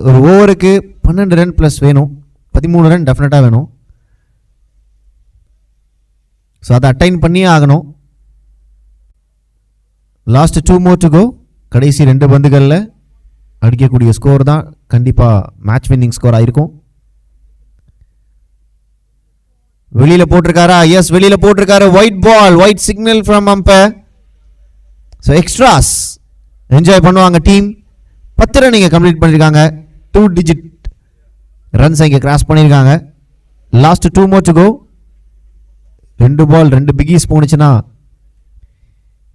ஒரு ஓவருக்கு 12 ரன் ப்ளஸ் வேணும். 13 ரன் டெஃபினட்டாக வேணும். ஸோ அதை அட்டைன் பண்ணியே ஆகணும். Last 2 more to go. கடைசி 2 பந்துகளில் அடிக்கக்கூடிய ஸ்கோர் தான் கண்டிப்பாக மேட்ச் வின்னிங் ஸ்கோர் ஆயிருக்கும். வெளியில் போட்டிருக்காரா? எஸ், வெளியில் போட்டிருக்காரு. Wide ball, wide signal from umpire. So extras enjoy பண்ணுவாங்க டீம். 10 ரன் இங்கே கம்ப்ளீட் பண்ணியிருக்காங்க. 2 digit ரன்ஸ் இங்கே கிராஸ் பண்ணியிருக்காங்க. Last 2 more to go. 2 ball 2 பிகிஸ் போனுச்சுன்னா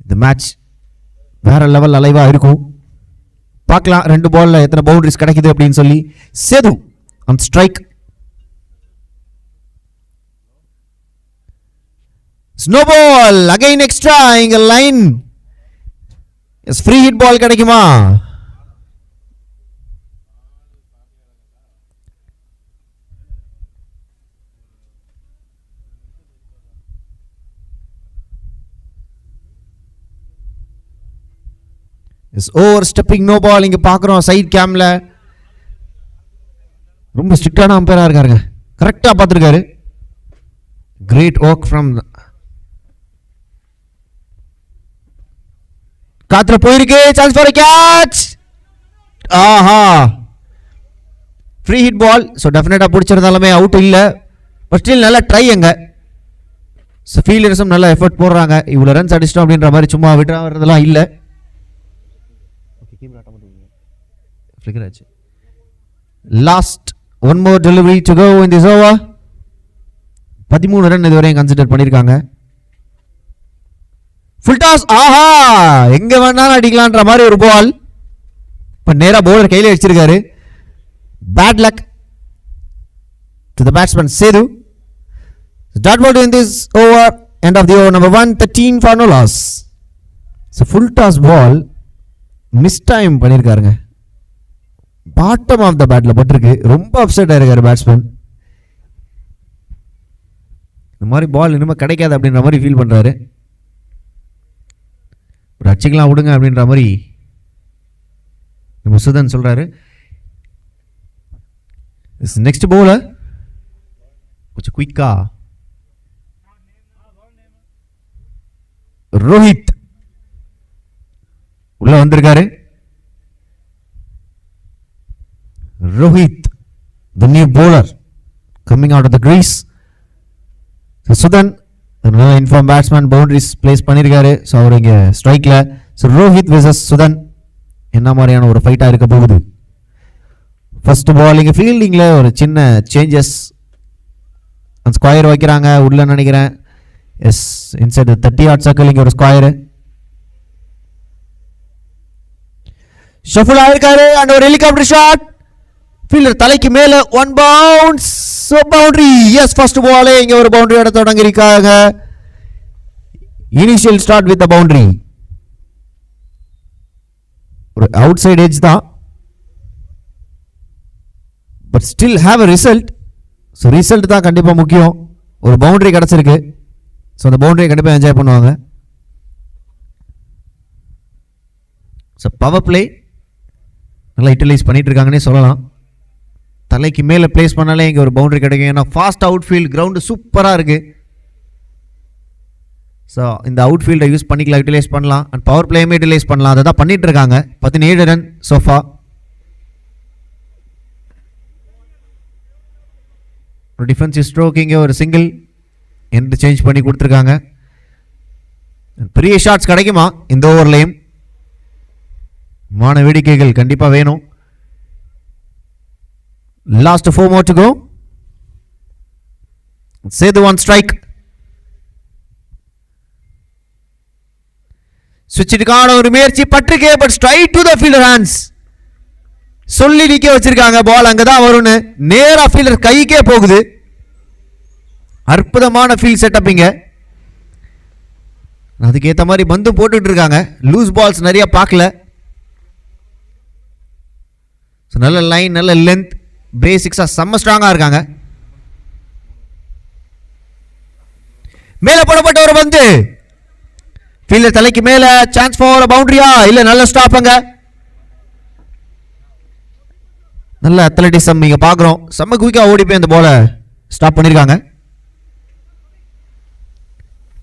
இந்த மேட்ச் வேற லெவல் அலைவா இருக்கும். பார்க்கலாம் 2 பால்ல எத்தனை பவுண்டரிஸ் கிடைக்குது அப்படின்னு சொல்லி. Sethu on strike. ஸ்னோபால் அகைன் எக்ஸ்ட்ரா. இங்க லைன் ஃப்ரீ ஹிட் பால் கிடைக்குமா? Over stepping no ball. இங்க பாக்குறோம் சைட் கேம்ல. ரொம்ப ஸ்ட்ரிக்டான அம்பையரா இருக்காருங்க. கரெக்டா பார்த்திருக்காரு. Great work from. காத்துல போயிருக்கு. Chance for catch. ஆஹா, free hit ball. So definitely பிடிச்சிருந்தாலுமே அவுட் இல்லை. பட் ஸ்டில் நல்ல ட்ரை. அங்க ஃபீல்டர்ஸும் நல்ல எஃபர்ட் போடுறாங்க. இவ்வளோ ரன்ஸ் அடிச்சிட்டோம் அப்படின்ற மாதிரி சும்மா விட்டு வர்றதெல்லாம் இல்லை. Last 1 more delivery to go in this over. 13 run இதுவரையும் கன்சிடர் பண்ணியிருக்காங்க. Full toss. ஆஹா, எங்க வேணாலும் அடிக்கலான்ற மாதிரி ஒரு பால். இப்ப நேரா பவுலர் கையில அடிச்சிருக்காரு. Bad luck to the batsman Sethu. Dot ball in this over. End of the over number 1. 13 for no loss. So full toss ball mistime பண்ணியிருக்காருங்க. பாட்டம் ஆஃப் த பேட்ல பட்டிருக்கு. ரொம்ப அப்செட் ஆயிருக்காரு பேட்ஸ்மேன். இந்த மாதிரி பால் இனிமேல் கிடைக்காது அப்படின்ற மாதிரி ஃபீல் பண்ணுறாரு. ஒரு அடிச்சிக்கலாம் விடுங்க அப்படின்ற மாதிரி நம்ம சுதன் சொல்கிறாரு. நெக்ஸ்ட் பவுலர் கொஞ்சம் குயிக்கா ரோஹித் உள்ள வந்திருக்காரு. Rohit the new bowler coming out of the crease. Sudan நல்ல இன்ஃபார்ம் பேட்ஸ்மேன் பவுண்டரிஸ் பிளேஸ் பண்ணியிருக்காரு. ஸோ அவர் இங்கே ஸ்ட்ரைக்கில். ஸோ ரோஹித் விசஸ் சுதன் என்ன மாதிரியான ஒரு ஃபைட்டாக இருக்க போகுது. ஃபர்ஸ்ட் பால் இங்கே ஃபீல்டிங்கில் ஒரு சின்ன சேஞ்சஸ். ஸ்கொயர் வைக்கிறாங்க உள்ள நினைக்கிறேன். எஸ், இன்சைட் 30 yard சர்க்கிள் இங்கே ஒரு ஸ்கொயரு ஷஃபிள் ஆயிருக்காரு. அண்ட் ஒரு ஹெலிகாப்டர் ஷாட். ஃபீல்டர் தலைக்கு மேல one bounce boundary. Yes, first பாலே இங்க ஒரு பவுண்டரி எடுத்து தொடங்கியிருக்காங்க. Initial start with boundary. ஒரு அவுட் சைட் எட்ஜ் தான், but still have a result. So result தான் கண்டிப்பா முக்கியம். ஒரு பவுண்டரி கிடைச்சிருக்கு. ஸோ அந்த பவுண்டரியை கண்டிப்பா என்ஜாய் பண்ணுவாங்க. ஸோ பவர் பிளே நல்லா யூட்டிலைஸ் பண்ணிட்டு இருக்காங்கன்னே சொல்லலாம். தலைக்கு மேலே பிளேஸ் பண்ணாலே இங்கே ஒரு பவுண்டரி கிடைக்கும். ஏன்னா ஃபாஸ்ட் அவுட் ஃபீல்ட் கிரவுண்டு சூப்பராக இருக்குது. ஸோ இந்த அவுட் ஃபீல்டை யூஸ் பண்ணிக்கலாம், யூட்டிலைஸ் பண்ணலாம். அண்ட் பவர் பிளேயுமே யூட்டிலைஸ் பண்ணலாம். அதை தான் பண்ணிட்டு இருக்காங்க. 17 ரன் சோஃபா. ஒரு டிஃபென்சிவ் ஸ்ட்ரோக் இங்கே ஒரு சிங்கிள் எண்ட் சேஞ்ச் பண்ணி கொடுத்துருக்காங்க. பெரிய ஷாட்ஸ் கிடைக்குமா இந்த ஓவர்லையும்? மான வேடிக்கைகள் கண்டிப்பாக வேணும். Last 4 more to go. Sethu on strike. Switch கான ஒரு முயற்சி பட்டிருக்கே, but straight to the fielder hands. சொல்லி நிக்க வச்சிருக்காங்க. பால் அங்கதான் வரும்னு நேரா ஃபீல்டர் கைக்கே போகுது. அற்புதமான ஃபீல்ட் செட்டப் இங்க. அதுக்கேற்ற மாதிரி பந்து போட்டுட்டு இருக்காங்க. லூஸ் பால்ஸ் நிறைய பார்க்கல. நல்ல லைன், நல்ல லென்த், பேசிக்ஸா செம்ம ஸ்ட்ராங்கா இருக்காங்க. மேல போடப்பட்ட ஒரு பந்து ஃபீல்டர் தலைக்கு மேல. சான்ஸ் ஃபார் பவுண்டரியா இல்ல நல்ல ஸ்டாப் அங்க. நல்ல அத்லெட்டிசம் இங்க பாக்குறோம். செம்ம குயிக்கா ஓடி போய் அந்த பாலை ஸ்டாப் பண்ணிருக்காங்க.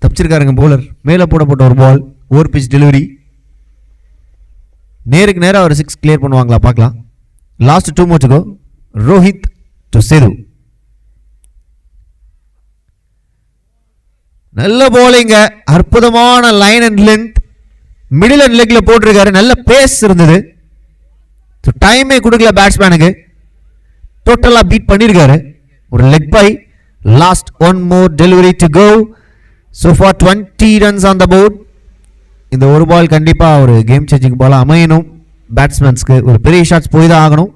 தப்பிச்சிருக்காருங்க பவுலர். மேல போடப்பட்ட ஒரு பால், ஓவர் பிச் டெலிவரி. நேருக்கு நேரா ஒரு 6 கிளியர் பண்ணுவாங்களா பார்க்கலாம். Last 2 more to go. Rohit to Sethu. நல்ல போலிங்க, அற்புதமான line and length. Middle and லெக்ல போட்டிருக்காரு. நல்ல பேஸ் இருந்தது. டைமே கொடுக்கல பேட்ஸ்மேனுக்கு. டோட்டலா பீட் பண்ணிருக்காரு. ஒரு leg by. Last 1 more delivery to go. So far 20 runs on the board. இந்த ஒரு பால் கண்டிப்பா ஒரு கேம் சேஞ்சிங் பாலா அமையணும். பேட்ஸ்மேன்ஸ்க்கு ஒரு பெரிய ஷாட்ஸ் போய் தான் ஆகணும்.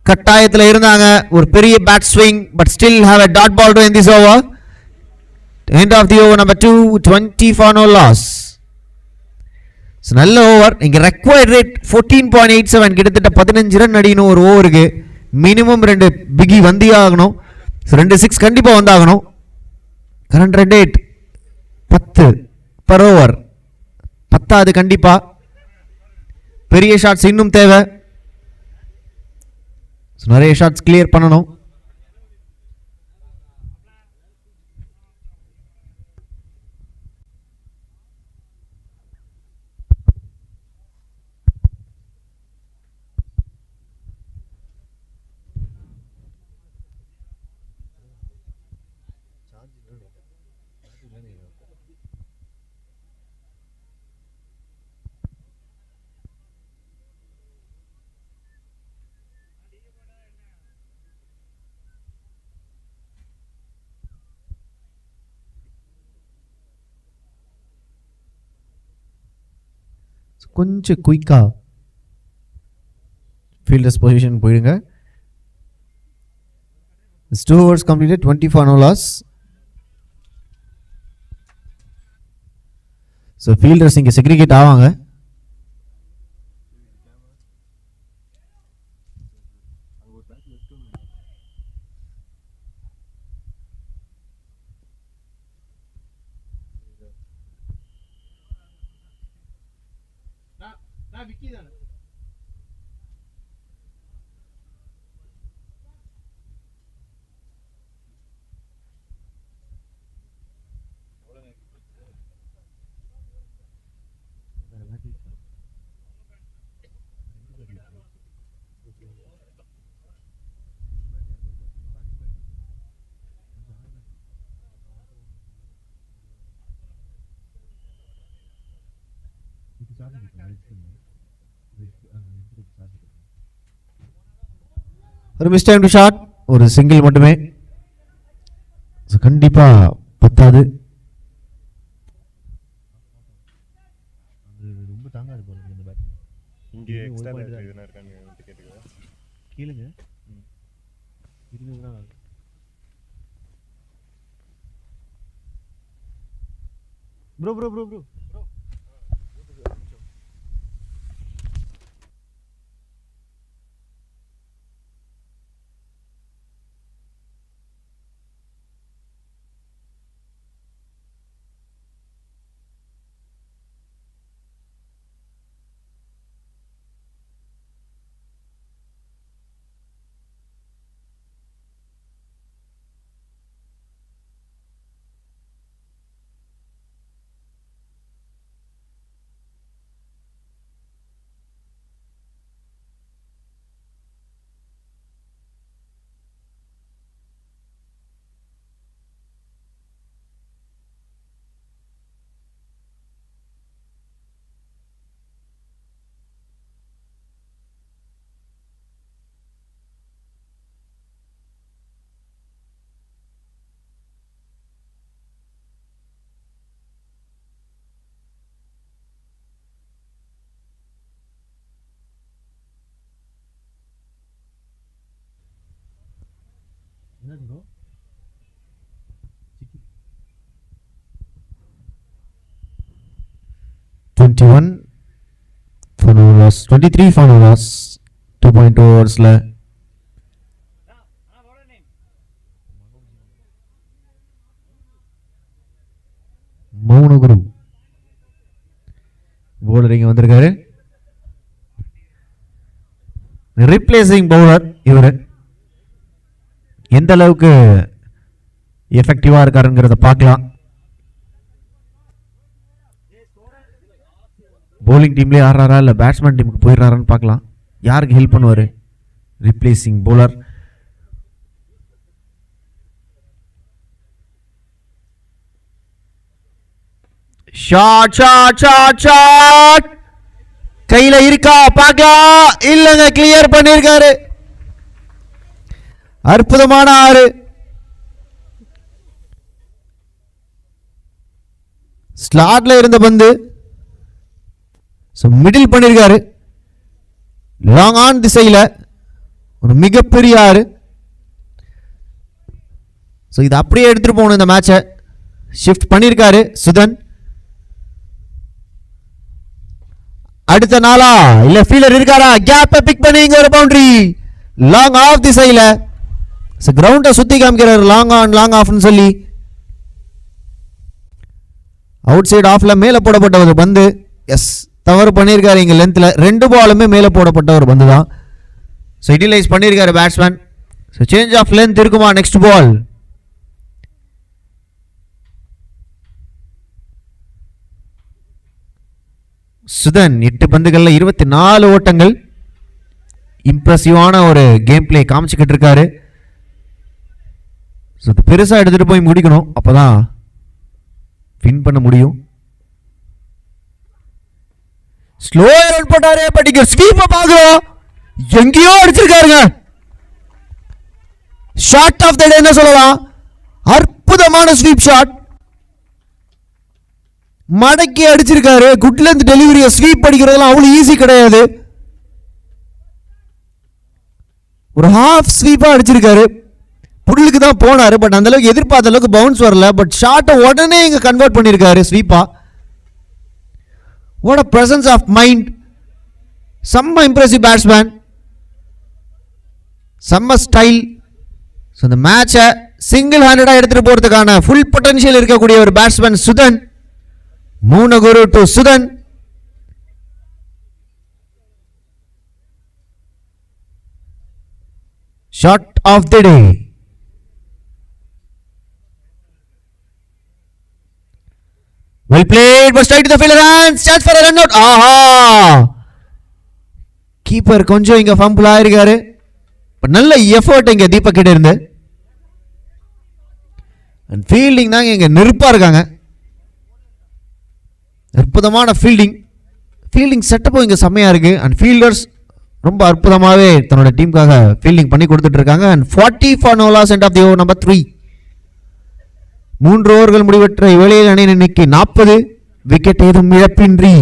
கட்டாயத்தில் இருந்தாங்க. ஒரு பெரிய bat swing, but still have a dot ball to end this over. End of the over number 2, 20 for no loss. நல்ல ஓவர். இங்க ரெக்வயர்ட் ரேட் 14.87. கிட்டத்தட்ட 15 ரன் அடிக்கணும் ஒரு ஓவருக்கு. மினிமம் 2 பிகி வந்தே ஆகணும். 2 6 கண்டிப்பா வந்தாகணும். Current run rate 10 per over. 10 கண்டிப்பா. பெரிய ஷாட்ஸ் இன்னும் தேவை. நிறைய ஷாட்ஸ் கிளியர் பண்ணணும். கொஞ்சம் குயிக்கா ஃபீல்டர்ஸ் பொசிஷன் போயிடுங்க. 2 overs completed, 20 for no loss. So fielders இங்கே செக்ரிகேட் ஆவாங்க. ஒரு மிஸ் டைம் டு ஷாட், ஒரு சிங்கிள் மட்டுமே. கண்டிப்பா பத்தாது. ரொம்ப தாங்காது போல இந்த பேட். இங்கே எக்ஸ்ட்ரா பேட்டரி எதுனா இருக்கான்னு கேட்டுக்கோ. கீழங்க இருந்ததுனா ப்ரோ ப்ரோ ப்ரோ ப்ரோ என்ன ப்ரோ 21 ஃபாலோவர்ஸ், 23 ஃபாலோவர்ஸ் 2.2 ஓவர்ஸ்ல. மௌனகுரு பவுலர் இங்க வந்திருக்காரு. ரீப்ளேசிங் பவுலர் இவரு. எந்த அளவுக்கு எஃபெக்டிவா இருக்காருங்கிறத பார்க்கலாம். போலிங் டீம்லேயே ஆடுறாரா இல்லை பேட்ஸ்மேன் டீமுக்கு போயிடுறாரான்னு பார்க்கலாம். யாருக்கு ஹெல்ப் பண்ணுவார் replacing bowler? Shot shot shot shot கையில இருக்கா பார்க்கலாம். இல்லைங்க, கிளியர் பண்ணியிருக்காரு. அற்புதமான ஆறு. ஸ்லாட்ல இருந்த பந்து மிடில் பண்ணிருக்காரு. லாங் ஆன் திசையில ஒரு மிகப்பெரிய ஆறு. இது அப்படியே எடுத்துட்டு போகணும். இந்த மேட்சை ஷிஃப்ட் பண்ணிருக்காரு சுதன். அடுத்த நாளா இல்ல ஃபீல்டர் இருக்காரா? கேப்பை பிக் பண்ணி இங்க ஒரு பவுண்டரி. லாங் ஆஃப் திசையில கிரவுண்டை சுத்தி காமிக்கிறார். லாங் ஆன் லாங் ஆஃப்னு சொல்லி அவுட் சைடு ஆஃப்ல மேல போடப்பட்ட ஒரு பந்து. எஸ், தவறு பண்ணியிருக்காரு. இங்க லென்த்ல 2 பாலுமே மேல போடப்பட்ட ஒரு பந்து தான். யூட்டிலைஸ் பண்ணியிருக்காரு பேட்ஸ்மேன். சேஞ்ச் ஆஃப் லென்த் இருக்குமா நெக்ஸ்ட் பால்? சுதன் 8 பந்துகள்ல 24 ஓட்டங்கள். இம்ப்ரெசிவான ஒரு கேம் பிளே காமிச்சுக்கிட்டு இருக்காரு. பெருசா எடுத்துட்டு போய் முடிக்கணும், அப்பதான் வின் பண்ண முடியும். ஸ்லோ ரன் போட்டாரு. பட் இங்க ஸ்வீப்ப பாக்குறோம். எங்கேயோ அடிச்சிருக்காருங்க. ஷாட் ஆஃப் த டே என்ன சொல்லலாம். அற்புதமான ஸ்வீப் ஷாட். மடக்கி அடிச்சிருக்காரு. குட் லென்த் டெலிவரியை ஸ்வீப் அடிக்கிறதுலாம் அவ்வளவு ஈஸி கிடையாது. ஒரு ஹாஃப் ஸ்வீப்பா அடிச்சிருக்காரு. புல்லுக்கு தான் போனாரு. பட் அந்த அளவுக்கு எதிர்பார்த்த அளவுக்கு பவுன்ஸ் வரல. பட் ஷாட்டை உடனே இங்க கன்வெர்ட் பண்ணிருக்காரு ஸ்வீப்பா. What a presence of mind. செம்ம இம்ப்ரெசிவ் பேட்ஸ்மேன், செம்ம ஸ்டைல். இந்த மேட்சை சிங்கிள் ஹேண்டடா எடுத்துட்டு போறதுக்கான ஃபுல் பொட்டன்ஷியல் இருக்கக்கூடிய ஒரு பேட்ஸ்மேன் சுதன். மூணு Guru to Sudhan. Shot of the day. Well played, but straight to the fielder hands. Chance for a run out. Aha! Keeper கொஞ்சம் இங்க ஃபம்பிள் ஆயிருக்காரு. பட் நல்ல எஃபர்ட் இங்க தீபக் கிட்ட இருந்து. அண்ட் ஃபீல்டிங் தாங்க இங்க நெருப்பா இருக்காங்க. அற்புதமான ஃபீல்டிங் செட்டப்பும் இங்க செம்மையா இருக்கு. அண்ட் ஃபீல்டர்ஸ் ரொம்ப அற்புதமாகவே தன்னோட டீமுக்காக ஃபீல்டிங் பண்ணி கொடுத்துட்டு இருக்காங்க. And 40 for no loss end of the over number 3. 3 ஓவர்கள் முடிவற்ற இவளையில் அணியின் எண்ணிக்கை 40. விக்கெட் ஏதும் இழப்பின்றி.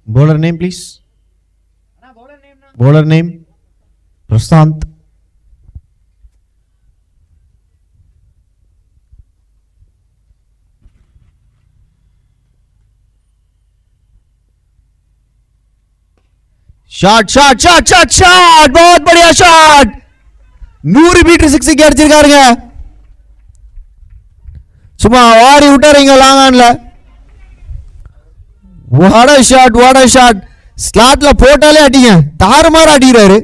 Bowler name please. Bowler name Prasant. Shot. बहुत बढ़िया shot. 100 மீட்டர் 6 அடிச்சிருக்காருங்க. சும்மா வாரி விட்டாருங்க லாங் ஆன்ல. What a shot. ஸ்லாட்ல போட்டாலே அடிங்க. தாறுமாறு அடிக்கிறாரு.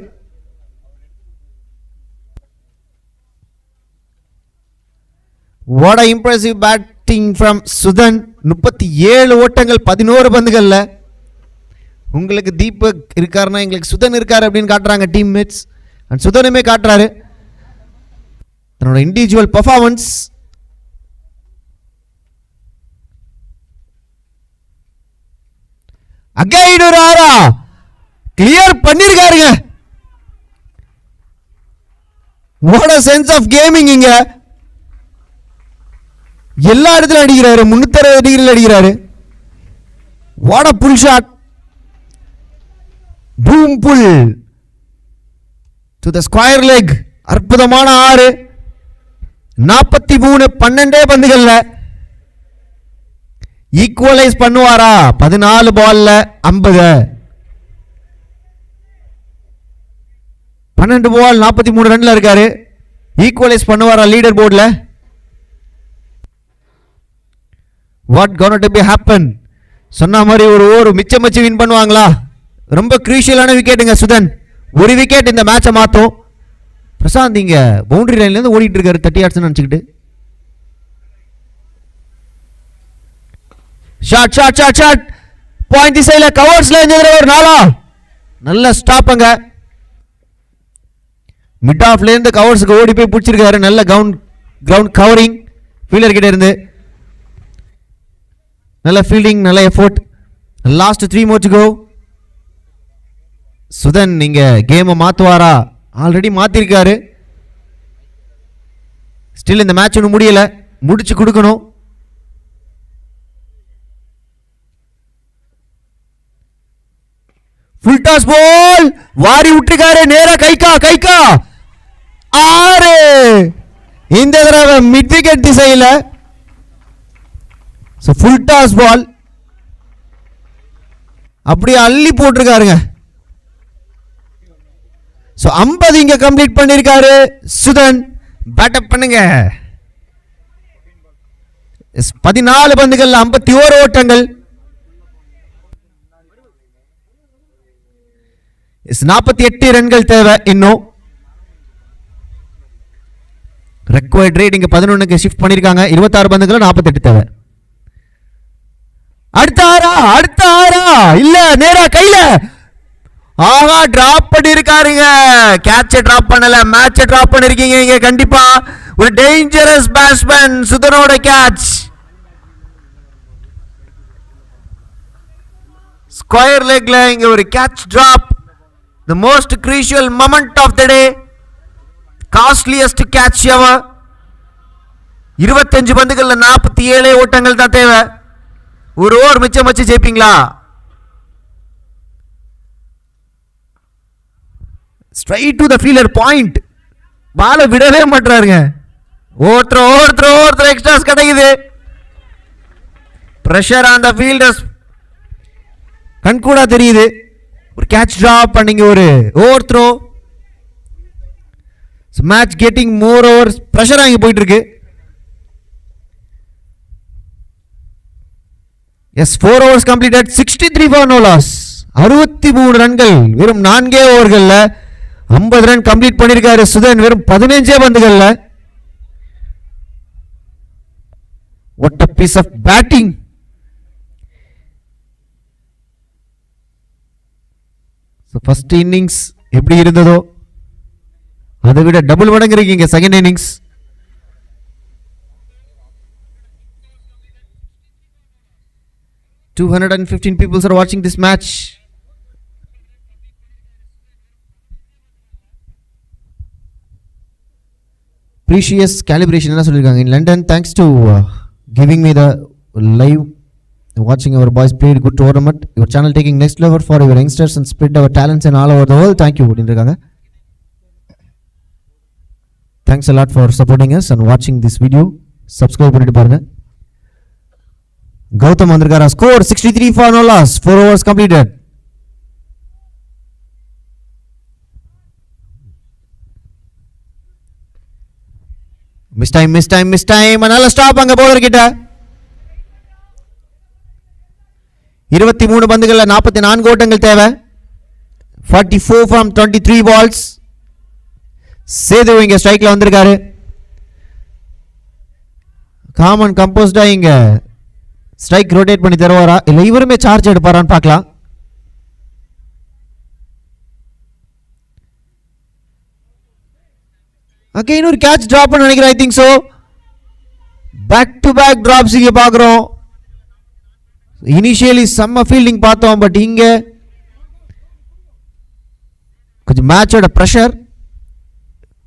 What a impressive batting from Sudan. 37 ஓட்டங்கள் 11 பந்துகள்ல. உங்களுக்கு தீபக் இருக்காருன்னா எங்களுக்கு சுதன் இருக்காரு அப்படின்னு காட்டுறாங்க டீம்மேட்ஸ். அண்ட் சுதனுமே காட்டுறாரு தன்னோட இண்டிவிஜுவல் பெர்ஃபார்மன்ஸ். அகைன் ஒரு ஆரா கிளியர் பண்ணிருக்காருங்க. What a sense of gaming இங்க. எல்லா இடத்துல அடிக்கிறாரு. 360 டிகிரியில் அடிக்கிறாரு. What a pull shot. Boom pull to the square leg. அற்புதமான 6. 43 12 பந்துகள்ல ஈக்குவலைஸ் பண்ணுவாரா? 14 பால்ல 50. 12 பால் 43 ரன்ல இருக்காரு. ஈக்குவலைஸ் பண்ணுவாரா லீடர் போர்ட்ல? What gonna to be happen? சொன்ன மாதிரி ஒரு ஓவர் மிச்சம் வச்சு வின் பண்ணுவாங்களா? ரொம்ப கிரூஷியலான விக்கெட்டுங்க சுதன். ஒரு விக்கெட் இந்த மேட்சை மாற்றும். பிரசாந்த் இங்க பவுண்டரி லைன்ல இருந்து ஓடிட்டு இருக்காரு 30 yards நினைச்சுக்கிட்டு. ஷாட் பாயிண்ட் திசையில கவர்ஸ்ல ஒரு 4. நல்ல ஸ்டாப்ங்க. மிட் ஆஃப்ல இருந்து கவர்ஸ்க்கு ஓடி போய் பிடிச்சிருக்காரு. நல்ல கிரவுண்ட் கவரிங் ஃபீல்டர் கிட்ட இருந்து. நல்ல ஃபீல்டிங், நல்ல effort. Last 3 more to go. Sudhan நீங்க கேமை மாத்துவாரா? ஆல்ரெடி மாத்திருக்காரு. ஸ்டில் இந்த மேட்ச் ஒன்றும் முடியல. முடிச்சு கொடுக்கணும். ஃபுல் டாஸ் பால் வாரி விட்டுருக்காரு. நேரா கைக்கா 6. இந்த தடவை மிட் விக்கெட் திசையில. ஃபுல் டாஸ் பால் அப்படியே அள்ளி போட்டிருக்காருங்க. 50 இங்க கம்ப்ளீட் பண்ணிருக்காரு சுதன். பேட்டப் பண்ணுங்க. 14 பந்துகள் 51 ஓட்டங்கள். 48 ரன்கள் தேவை இன்னும். ரெக்வயர்ட் ரேட் இங்க 11க்கு ஷிஃப்ட் பண்ணிருக்காங்க. 26 பந்துகள் 48 தேவை. அடுத்த ஆரா இல்ல நேரா கையில. ஆஹா டிராப் பண்ணிருக்காருங்க. கேட்சை டிராப் பண்ணல, மேட்சை டிராப் பண்ணிருக்கீங்க. இங்க கண்டிப்பா ஒரு டேஞ்சரஸ் பேட்ஸ்மேன் சுதனோட கேட்ச். ஸ்கொயர் லெக்ல இங்க ஒரு catch drop. the most crucial moment of the day, costliest catch ever. 25 பந்துகள்ல 47 ஓட்டங்கள் தான் தேவை. ஒரு ஓவர் மிச்சம் வச்சு ஜெயிப்பீங்களா? Straight to the fielder point. பால விடவே மாட்டாருங்க. ஒருத்தர் எக்ஸ்ட்ராஸ் கிடைக்குது. பிரஷர் ஆன் த ஃபீல்டர்ஸ் கண்கூடா தெரியுது. ஒரு கேட்ச் டிராப் பண்ணிங்க ஒரு over throw. Match getting more over pressure அங்கே போயிட்டு இருக்கு. Yes 4 overs completed 63 for no loss. 63 ரன்கள் வெறும் 4 ஓவர்கள்ல 50 ரன் கம்ப்ளீட் பண்ணிருக்காரு சுதன் வெறும் 15 பந்துகள்ல. What a piece of batting. So first innings எப்படி இருந்ததோ அதை விட டபுள் மடங்கு இருக்கீங்க second innings. $215 people are watching this match. Precious calibration என்ன சொல்லிருக்காங்க in London. Thanks to giving me the live watching our boys played good tournament. Your channel taking next level for your youngsters and spread our talents in all over the world. Thank you அப்படின்றாங்க. Thanks a lot for supporting us and watching this video. Subscribe பண்ணிட்டு பாருங்க. கௌதம் வந்திருக்காரா score 63 for no loss. 4 overs completed. Mistime நல்ல stop அங்க bowler கிட்ட. 23 பந்துகள்ல 44 ஓட்டங்கள் தேவை. 44 from 23 balls. Setu இங்க ஸ்ட்ரைக்ல வந்திருக்காரு. காமன் கம்போஸ்டா இங்க ஸ்ட்ரைக் ரொட்டேட் பண்ணி தருவாரா இல்ல இவருமே சார்ஜ் எடுப்பாரான்னு பார்க்கலாம். அகைன் ஒரு கேட்ச் டிராப் பண்ண நினைக்கிறேன். I think so. Back to back drops இங்க பார்க்குறோம். இனிஷியலி செம்ம ஃபீல்டிங் பார்த்தோம். பட் இங்க கொஞ்சம் மேட்சோட ப்ரெஷர்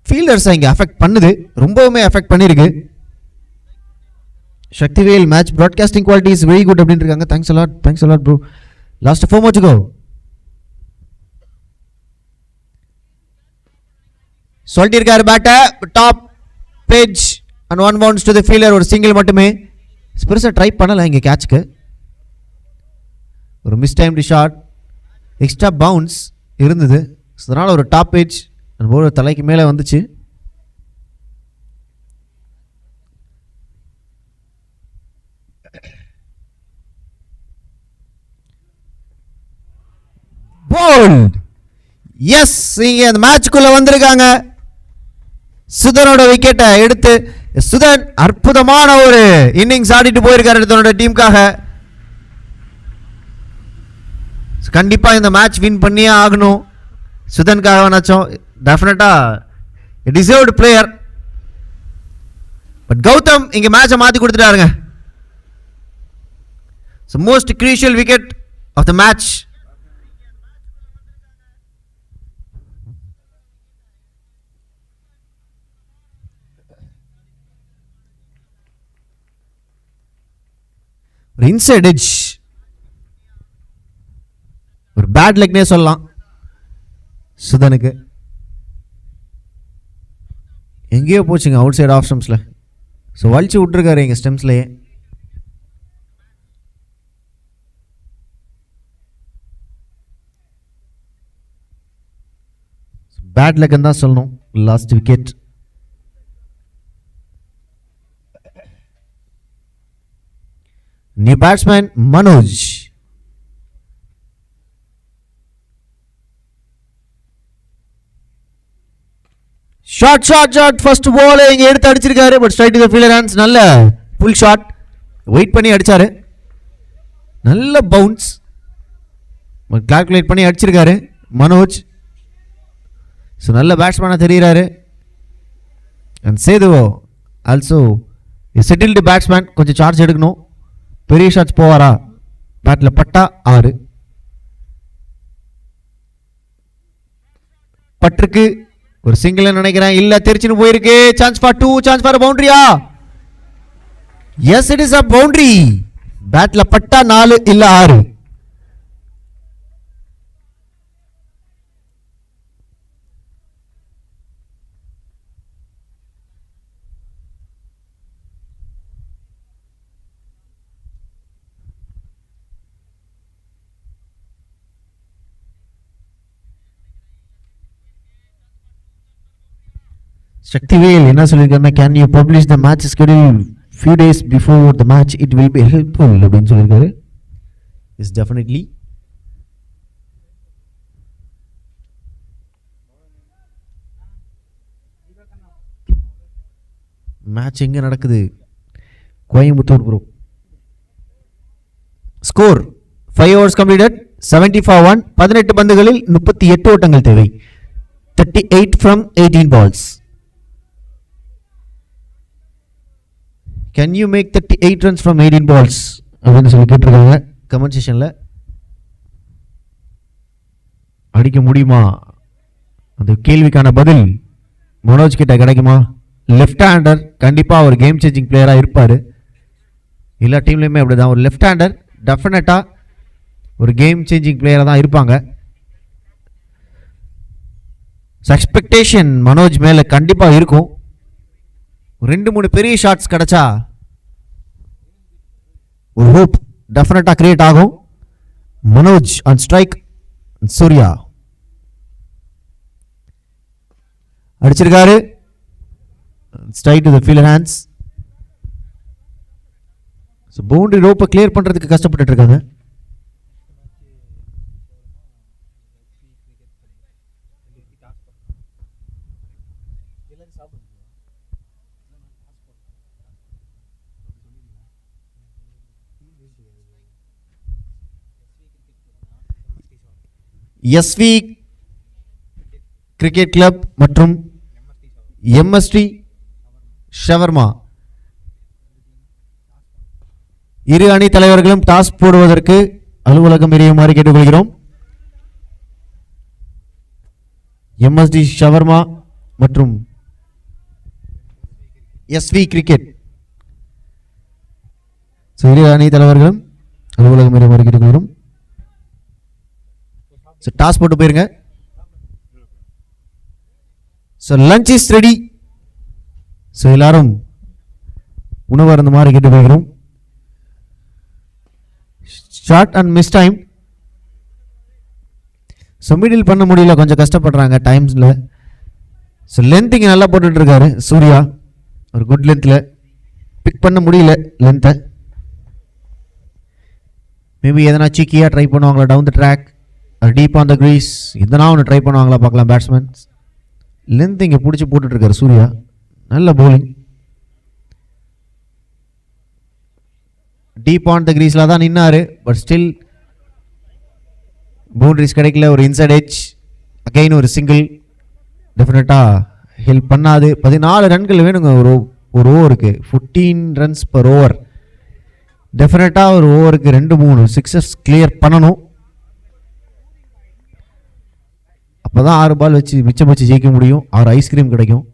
ஃபீல்டர்ஸ் இங்க அஃபெக்ட் பண்ணுது. ரொம்பவுமே அஃபெக்ட் பண்ணிருக்கு. Sakthivel match broadcasting quality is very good அப்படின்னு இருக்காங்க. Thanks a lot bro. Last 4 more to go. சொல்லிருக்காரு பேட்ட top page and 1 bounce to the fielder. ஒரு சிங்கிள் மட்டுமே. பெருசா ட்ரை பண்ணல இங்க கேட்ச்க்கு. ஒரு mistime shot extra bounce இருந்தது. அதனால ஒரு டாப் பேஜ் ஒரு தலைக்கு மேலே வந்துச்சு. போல்ட். எஸ் இங்க அந்த மேட்ச்க்குள்ள வந்திருக்காங்க. சுதனோட விக்கெட்டை எடுத்து சுதன் அற்புதமான ஒரு இன்னிங்ஸ் ஆடிட்டு போயிருக்காரு தன்னோட டீமுக்காக. கண்டிப்பா இந்த மேட்ச் வின் பண்ணியே ஆகணும். சுதனுக்காக நினைச்சோம். டெஃபினட்டா டிசர்வ்டு பிளேயர். பட் கௌதம் இங்க மேட்சை மாத்தி கொடுத்துட்டாருங்க. Most crucial wicket of the match. ஒரு இன்சைட் எட்ஜ், ஒரு பேட் லெக்னே சொல்லலாம் சுதனுக்கு. எங்கேயோ போச்சுங்க அவுட் சைட் ஆஃப் ஸ்டம்ப்ஸில். ஸோ வலிச்சு விட்டுருக்காரு எங்கள் ஸ்டெம்ஸ்லேயே. பேட் லெக்குன்னு தான் சொல்லணும். Last wicket. New batsman Manoj. Shot first ball இங்க எடுத்து அடிச்சிருக்காரு. But straight to fielder hands. நல்ல புல் ஷாட். வெயிட் பண்ணி அடிச்சாரு. நல்ல பவுன்ஸ் கால்குலேட் பண்ணி அடிச்சிருக்காரு மனோஜ். ஸோ நல்ல பேட்ஸ்மேனாக தெரிகிறாரு. அண்ட் சேதுவோ ஆல்சோ செட்டில்டு பேட்ஸ்மேன். கொஞ்சம் சார்ஜ் எடுக்கணும். பெரிய ஷாட்ஸ் போவாரா? பேட்டில் பட்டா 6 பட்டிருக்கு. ஒரு சிங்கிள் நினைக்கிறேன். இல்ல தெரிச்சுன்னு போயிருக்கு. Chance for 2. சான்ஸ் ஃபார் பவுண்டரியா? Yes it is a boundary. பேட்ல பட்டா 4 இல்ல 6. சக்திவேல் என்ன சொல்லியிருக்காருன்னா, can you publish the match schedule few days before the match, it will be helpful அப்படின்னு சொல்லியிருக்காரு. Is definitely. மேட்ச் எங்கே நடக்குது? Coimbatore bro. Score 5 overs completed 70 for 1. 18 பந்துகளில் 38 ஓட்டங்கள் தேவை. 38 from 18 balls. Can you make 38 runs from 18 balls அப்படின்னு சொல்லி கேட்டிருக்காங்க கமெண்ட் செஷனில். அடிக்க முடியுமா? அந்த கேள்விக்கான பதில் மனோஜ் கிட்ட கிடைக்குமா? லெஃப்ட் ஹேண்டர் கண்டிப்பாக ஒரு கேம் சேஞ்சிங் பிளேயராக இருப்பார். எல்லா டீம்லேயுமே அப்படி தான். ஒரு லெஃப்ட் ஹேண்டர் டெஃபினட்டாக ஒரு கேம் சேஞ்சிங் பிளேயராக தான் இருப்பாங்க. எக்ஸ்பெக்டேஷன் மனோஜ் மேலே கண்டிப்பாக இருக்கும். 2-3 பெரிய ஷாட்ஸ் கிடைச்சா ஒரு ஹோப் டெஃபினட்டாக கிரியேட் ஆகும். Manoj on strike. சூர்யா அடிச்சிருக்காரு. Straight to the fielder hands. So boundary ரோப்பை கிளியர் பண்ணுறதுக்கு கஷ்டப்பட்டு இருக்காங்க. எஸ்வி கிரிக்கெட் கிளப் மற்றும் எம்எஸ்டி ஷவர்மா இரு அணி தலைவர்களும் டாஸ் போடுவதற்கு அலுவலகம் எரியுமாறு கேட்டுக்கொள்கிறோம். எம்எஸ்டி ஷவர்மா மற்றும் எஸ்வி கிரிக்கெட் இரு அணி தலைவர்களும் அலுவலகம் எரியுமாறு கேட்டுக்கொள்கிறோம். டாஸ் போட்டு போயிருங்க. Lunch is ready. எல்லாரும் உணவு அருந்த மாதிரி கேட்டு போகிறோம். Short and mistime. Middle பண்ண முடியல, கொஞ்சம் கஷ்டப்படுறாங்க டைம்ஸில். லென்த்திங்க நல்லா போட்டுட்டு இருக்காரு சூர்யா. ஒரு குட் லென்த்தில் பிக் பண்ண முடியல லென்த்தை. மேபி எதனா சீக்கியாக ட்ரை பண்ணுவாங்களா down the track, deep on the crease, இதனா ஒன்று ட்ரை பண்ணுவாங்களா பார்க்கலாம் பேட்ஸ்மேன். லென்த் இங்கே பிடிச்சி போட்டுட்ருக்காரு சூர்யா. நல்ல போலிங். டீப் ஆன் த கிரீஸில் தான் நின்னாரு. பட் ஸ்டில் பவுண்டரிஸ் கிடைக்கல. ஒரு இன்சைட் எட்ஜ், அகைன் ஒரு சிங்கிள். டெஃபினட்டாக ஹெல்ப் பண்ணாது. 14 ரன்கள் வேணுங்க ஒரு ஓவருக்கு. 14 runs per over. டெஃபினட்டாக ஒரு ஓவருக்கு 2-3 சிக்ஸஸ் கிளியர் பண்ணணும். அப்போதான் 6 பால் வச்சு மிச்சம் வச்சு ஜெயிக்க முடியும். 6 ஐஸ்கிரீம் கிடைக்கும்.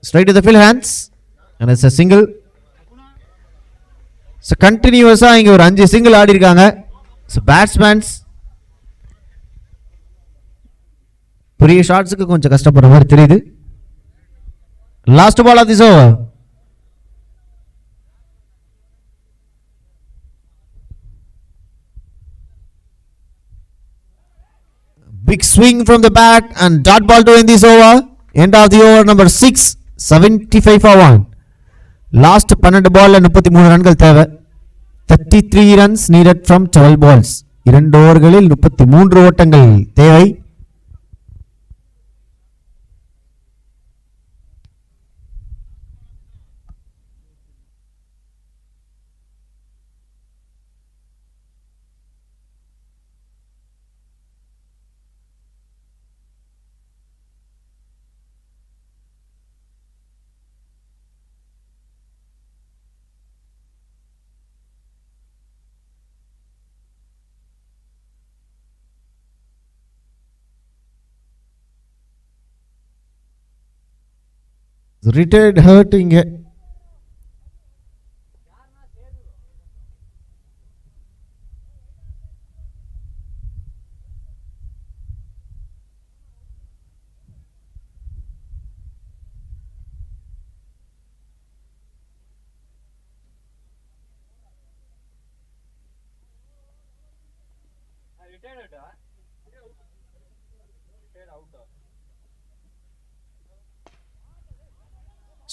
Straight to the field hands and it's a single. கண்டினியூஸா இங்க ஒரு 5 சிங்கிள் ஆடி இருக்காங்க. பேட்ஸ்மேன்ஸ் பெரிய ஷாட்ஸுக்கு கொஞ்சம் கஷ்டப்படுற மாதிரி தெரியுது. Last ball of this over. Big swing from the bat and dot ball to end this over. End of the over number 6. 75 for 1. Last 12 ball 33 ரன்கள் தேவை. 33 runs needed from 12 balls. 2 ஓவர்களில் 33 ஓட்டங்கள் தேவை. Retired hurt இங்க.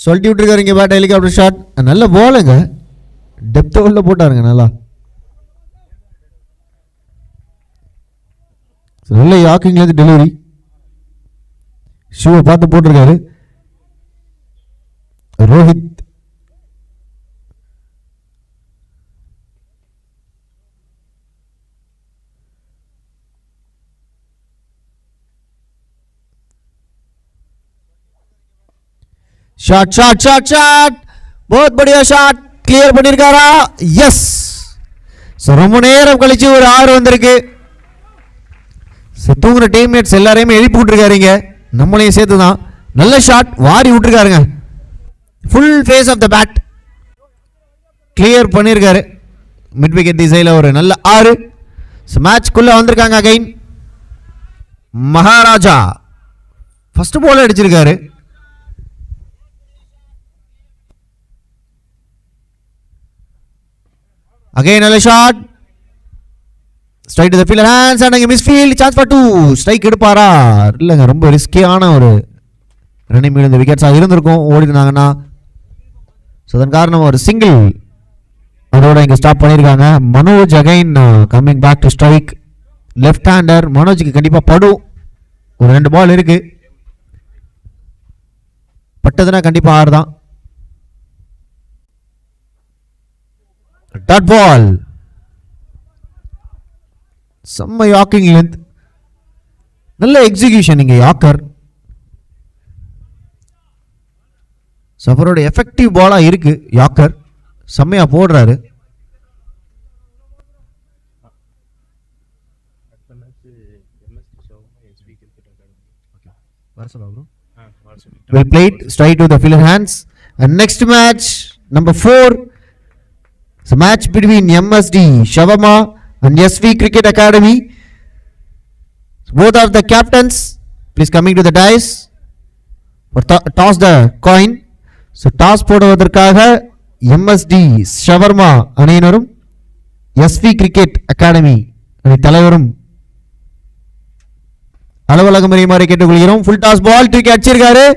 சொல்லிட்டு விட்டுருக்காரு இங்கே bad helicopter shot. நல்ல போலுங்க, டெப்த் உள்ள போட்டாருங்க நல்லா. நல்ல யாக்கிங்லேருந்து டெலிவரி, ஷூவை பார்த்து போட்டிருக்காரு Rohit. Shot shot shot shot, बहुत बढ़िया ஷாட், கிளியர் பண்ணிருக்காரா? எஸ். ரொம்ப நேரம் கழிச்சு ஒரு 6 வந்திருக்கு. தூங்குற டீம்மேட்ஸ் எல்லாரையுமே எழுப்பி விட்டுருக்காருங்க, நம்மளையும் சேர்த்து தான். நல்ல ஷாட், வாரி விட்டுருக்காருங்க. Full face of the bat clear பண்ணியிருக்காரு. மிட் விக்கெட் திசையில் ஒரு நல்ல 6. மேட்ச்க்குள்ள வந்திருக்காங்க அகைன். மகாராஜா ஃபர்ஸ்ட் பால் அடிச்சிருக்காரு. அகைன் நல்ல shot, straight to the fielder hands and misfield, chance for 2. Strike எடுப்பாரா? இல்லைங்க, ரொம்ப ரிஸ்கியான ஒரு ரன்னிங் மீது இந்த விக்கெட்ஸாக இருந்திருக்கும் ஓடி இருந்தாங்கன்னா. ஸோ அதன் காரணம் ஒரு சிங்கிள் அதோட இங்கே ஸ்டாப் பண்ணியிருக்காங்க. Manoj again coming back to strike. Left hander மனோஜுக்கு கண்டிப்பாக படும். ஒரு 2 பால் இருக்கு, பட்டதுன்னா கண்டிப்பாக 6 தான். டாட் பால், செம்ம யாக்கிங் லென்த், நல்ல எக்ஸிகியூஷன் இங்கே யாக்கர். சஃபரோட எஃபெக்டிவ் பாலாக இருக்கு யாக்கர், செம்மையா போடுறாரு. Well played, straight to the fielder hands. And next match, number 4, it's a match between MSD Shawarma and SV Cricket Academy. Both are the captains. Please coming to the dice or toss the coin. So toss போடுவதற்காக MSD Shawarma அணியினரும் SV Cricket Academy அணி தலைவரும் அலுவலகம் அறியுமாறு கேட்டுக்கொள்கிறோம். Full toss பால் தூக்கி அடிச்சிருக்காரு,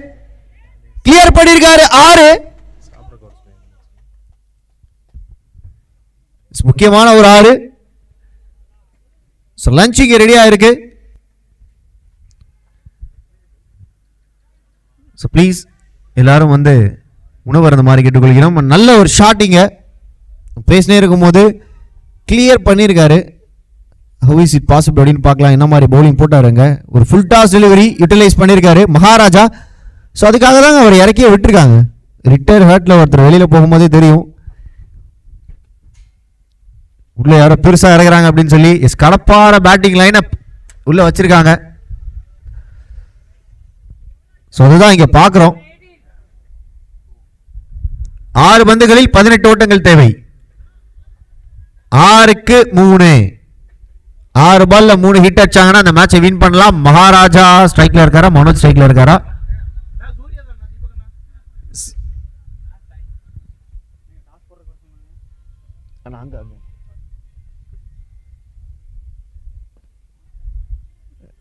clear பண்ணிருக்காரு. 6 முக்கியமான ஒரு 6. லஞ்சிங் ரெடியா இருக்கு. ஸோ ப்ளீஸ் எல்லாரும் வந்து உணவு இருந்த மாதிரி கேட்டுக்கொள்கிறோம். நல்ல ஒரு ஷாட்டிங்க பேசினே இருக்கும்போது கிளியர் பண்ணியிருக்காரு. ஹவ் இஸ் இட் பாசிபிள் அப்படின்னு பார்க்கலாம். என்ன மாதிரி பவுலிங் போட்டாருங்க. ஒரு ஃபுல் டாஸ் டெலிவரி யூட்டிலைஸ் பண்ணியிருக்காரு மகாராஜா. ஸோ அதுக்காக தாங்க அவர் இறக்கியே விட்டுருக்காங்க. ரிட்டையர் ஹர்ட்ல ஒருத்தர் வெளியில் போகும்போதே தெரியும் உள்ள யாரோ பெருசா இறங்குறாங்க அப்படின்னு சொல்லி. கடப்பார பேட்டிங் லைனப் உள்ள வச்சிருக்காங்க. ஸோ அதுதான் இங்க பார்க்கிறோம். 6 பந்துகளில் 18 ஓட்டங்கள் தேவை. 6க்கு 3, 6 பால்ல 3 ஹிட் அடிச்சாங்கன்னா அந்த மேட்சை வின் பண்ணலாம். மகாராஜா ஸ்ட்ரைக்ல இருக்காரா, மனோஜ் ஸ்ட்ரைக்ல இருக்காரா?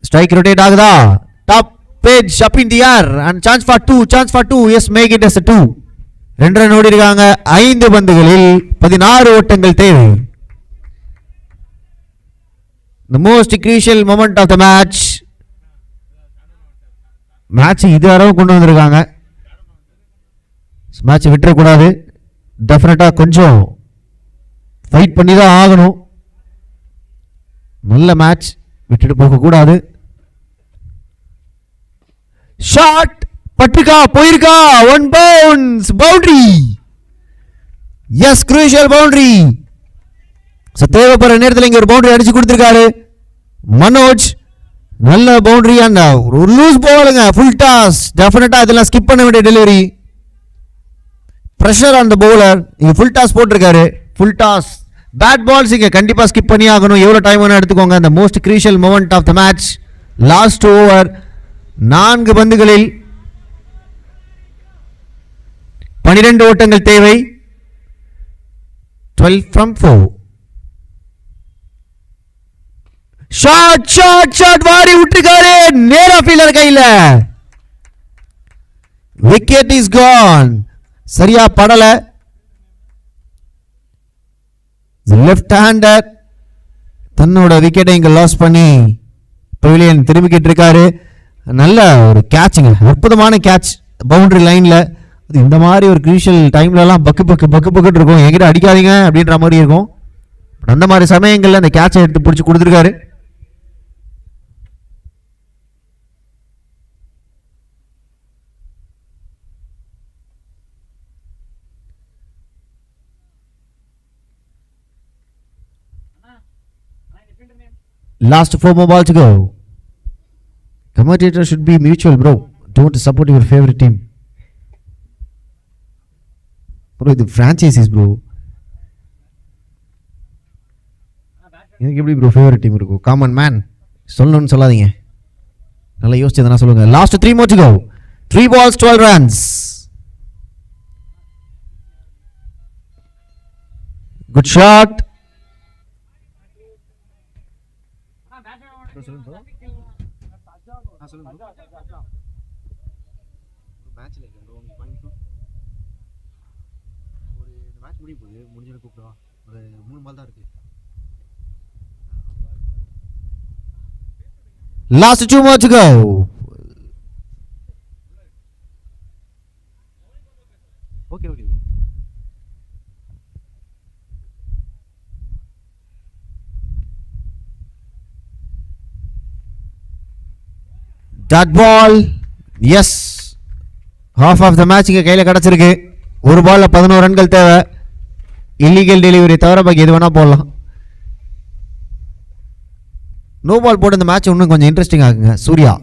ஸ்ட்ரைக் ரொட்டேட் ஆகுதா? Top edge up in the air and chance for 2, chance for 2. Yes, make it as a 2. 2 run ஓடி இருக்காங்க. 5 பந்துகளில் 16 ஓட்டங்கள் தேவை. The most crucial moment of the match. Match இது அளவு கொண்டு வந்திருக்காங்க. மேட்ச் விட்டுறக்கூடாது. டெஃபினட்டா கொஞ்சம் ஃபைட் பண்ணி தான் ஆகணும். நல்ல மேட்ச், விட்டுட்டு போக கூடாது. ஷாட் பட்டுக்கா, போயிருக்கா? 1 bounce, boundary. Yes, crucial boundary. தேவைப்படுற நேரத்தில் இங்க ஒரு பவுண்டரி அடிச்சு கொடுத்திருக்காரு மனோஜ். நல்ல பவுண்டரி. அண்ட் ஒரு லூஸ் பாலுங்க, ஃபுல் டாஸ். டெஃபினட்டா இதெல்லாம் ஸ்கிப் பண்ண வேண்டிய delivery. Pressure on the bowler. இங்க ஃபுல் டாஸ் போட்டிருக்காரு. ஃபுல் டாஸ் பேட் பால்ஸ் இங்க கண்டிப்பா ஸ்கிப் பண்ணி ஆகணும். எவ்வளவு டைம் வேணும் எடுத்துக்கோங்க. அந்த most crucial moment of the match. Last over. 4 பந்துகளில் 12 ஓட்டங்கள் தேவை. 12 from 4. ஷாட் வாரி விட்டுருக்காரு நேரா ஃபீல்டர் கையில. Wicket is gone. சரியா படல. லெஃப்ட் ஹேண்டர் தன்னோட விக்கெட்டை இங்க லாஸ் பண்ணி பெவிலியன் திரும்பிக்கிட்டு இருக்காரு. நல்ல ஒரு கேட்சுங்க, அற்புதமான கேட்ச் பவுண்டரி லைன்ல. அது இந்த மாதிரி ஒரு கிரூஷியல் டைம்லலாம் பக்கு இருக்கும், என்கிட்ட அடிக்காதீங்க அப்படின்ற மாதிரி இருக்கும். அந்த மாதிரி சமயங்களில் அந்த கேட்சை எடுத்து பிடிச்சி கொடுத்துருக்காரு. Last 4 more balls to go. Commentator should be mutual, bro. Don't support your favorite team. Bro, இது franchises, bro. எனக்கு எப்படி ப்ரோ ஃபேவரட் டீம் இருக்கும்? காமன் மேன் சொல்லணும்னு சொல்லாதீங்க, நல்லா யோசிச்சு தானே சொல்லுங்க. Last 3 more to go. 3 balls 12 runs. Good shot. சொல்லுங்க ப்ரோ. சொல்லுங்க ப்ரோ. மேட்ச்ல இருக்கு ப்ரோ. ஒரு இந்த மேட்ச் முடிய போகுது, முடிஞ்சு கூப்பிடுவா. ஒரு 3 பால் தான் இருக்கு. Last 2 more to go. Okay. That ball, yes. Half of the match இங்க கையில கிடைச்சிருக்கு. ஒரு பால்ல 11 ரன்கள் தேவை. இல்லீகல் டெலிவரி தவிர பாக்கி எது வேணா போடலாம். நோ பால் போட்டு இந்த மேட்ச் இன்னும் கொஞ்சம் இன்ட்ரெஸ்டிங் ஆகுங்க. சூர்யா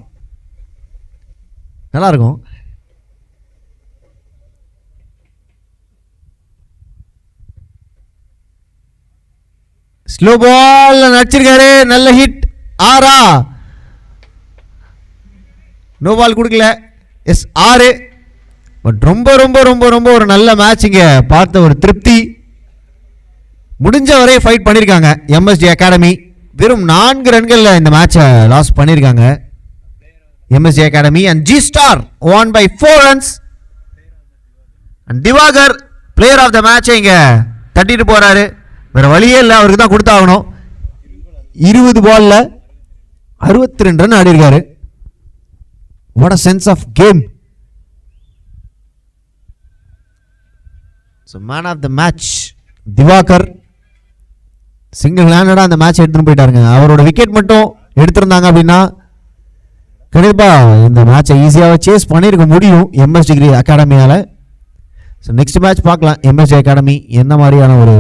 நல்லா இருக்கும். ஸ்லோ பால் நடிச்சிருக்காரு, நல்ல ஹிட். 6 நோ பால் கொடுக்கல. எஸ் 6. பட் ரொம்ப ரொம்ப ரொம்ப ரொம்ப ஒரு நல்ல மேட்ச் இங்க பார்த்த ஒரு திருப்தி. முடிஞ்ச வரை ஃபைட் பண்ணியிருக்காங்க எம்எஸ்டி அகாடமி. வெறும் 4 ரன்கள்ல இந்த மேட்சை லாஸ் பண்ணியிருக்காங்க MSD academy. And G star won by 4 runs. And Diwakar player of the மேட்சை இங்க தட்டிட்டு போறாரு. வேற வழியே இல்லை, அவருக்கு தான் கொடுத்தாகணும். 20 பால்ல 62 ரன் ஆடி இருக்காரு. What a sense of game. So man of the match Diwakar single ஹேண்டடா அந்த மேட்ச் எடுத்துட்டு போயிட்டாருங்க. அவரோட விக்கெட் மட்டும் எடுத்திருந்தாங்க அப்படின்னா கண்டிப்பா இந்த மேட்சை ஈஸியாக சேஸ் பண்ணியிருக்க முடியும் எம்எஸ்டி அகாடமியால. ஸோ நெக்ஸ்ட் மேட்ச் பார்க்கலாம் எம்எஸ்டி அகாடமி என்ன மாதிரியான ஒரு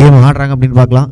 கேம் ஆடுறாங்க அப்படின்னு பார்க்கலாம்.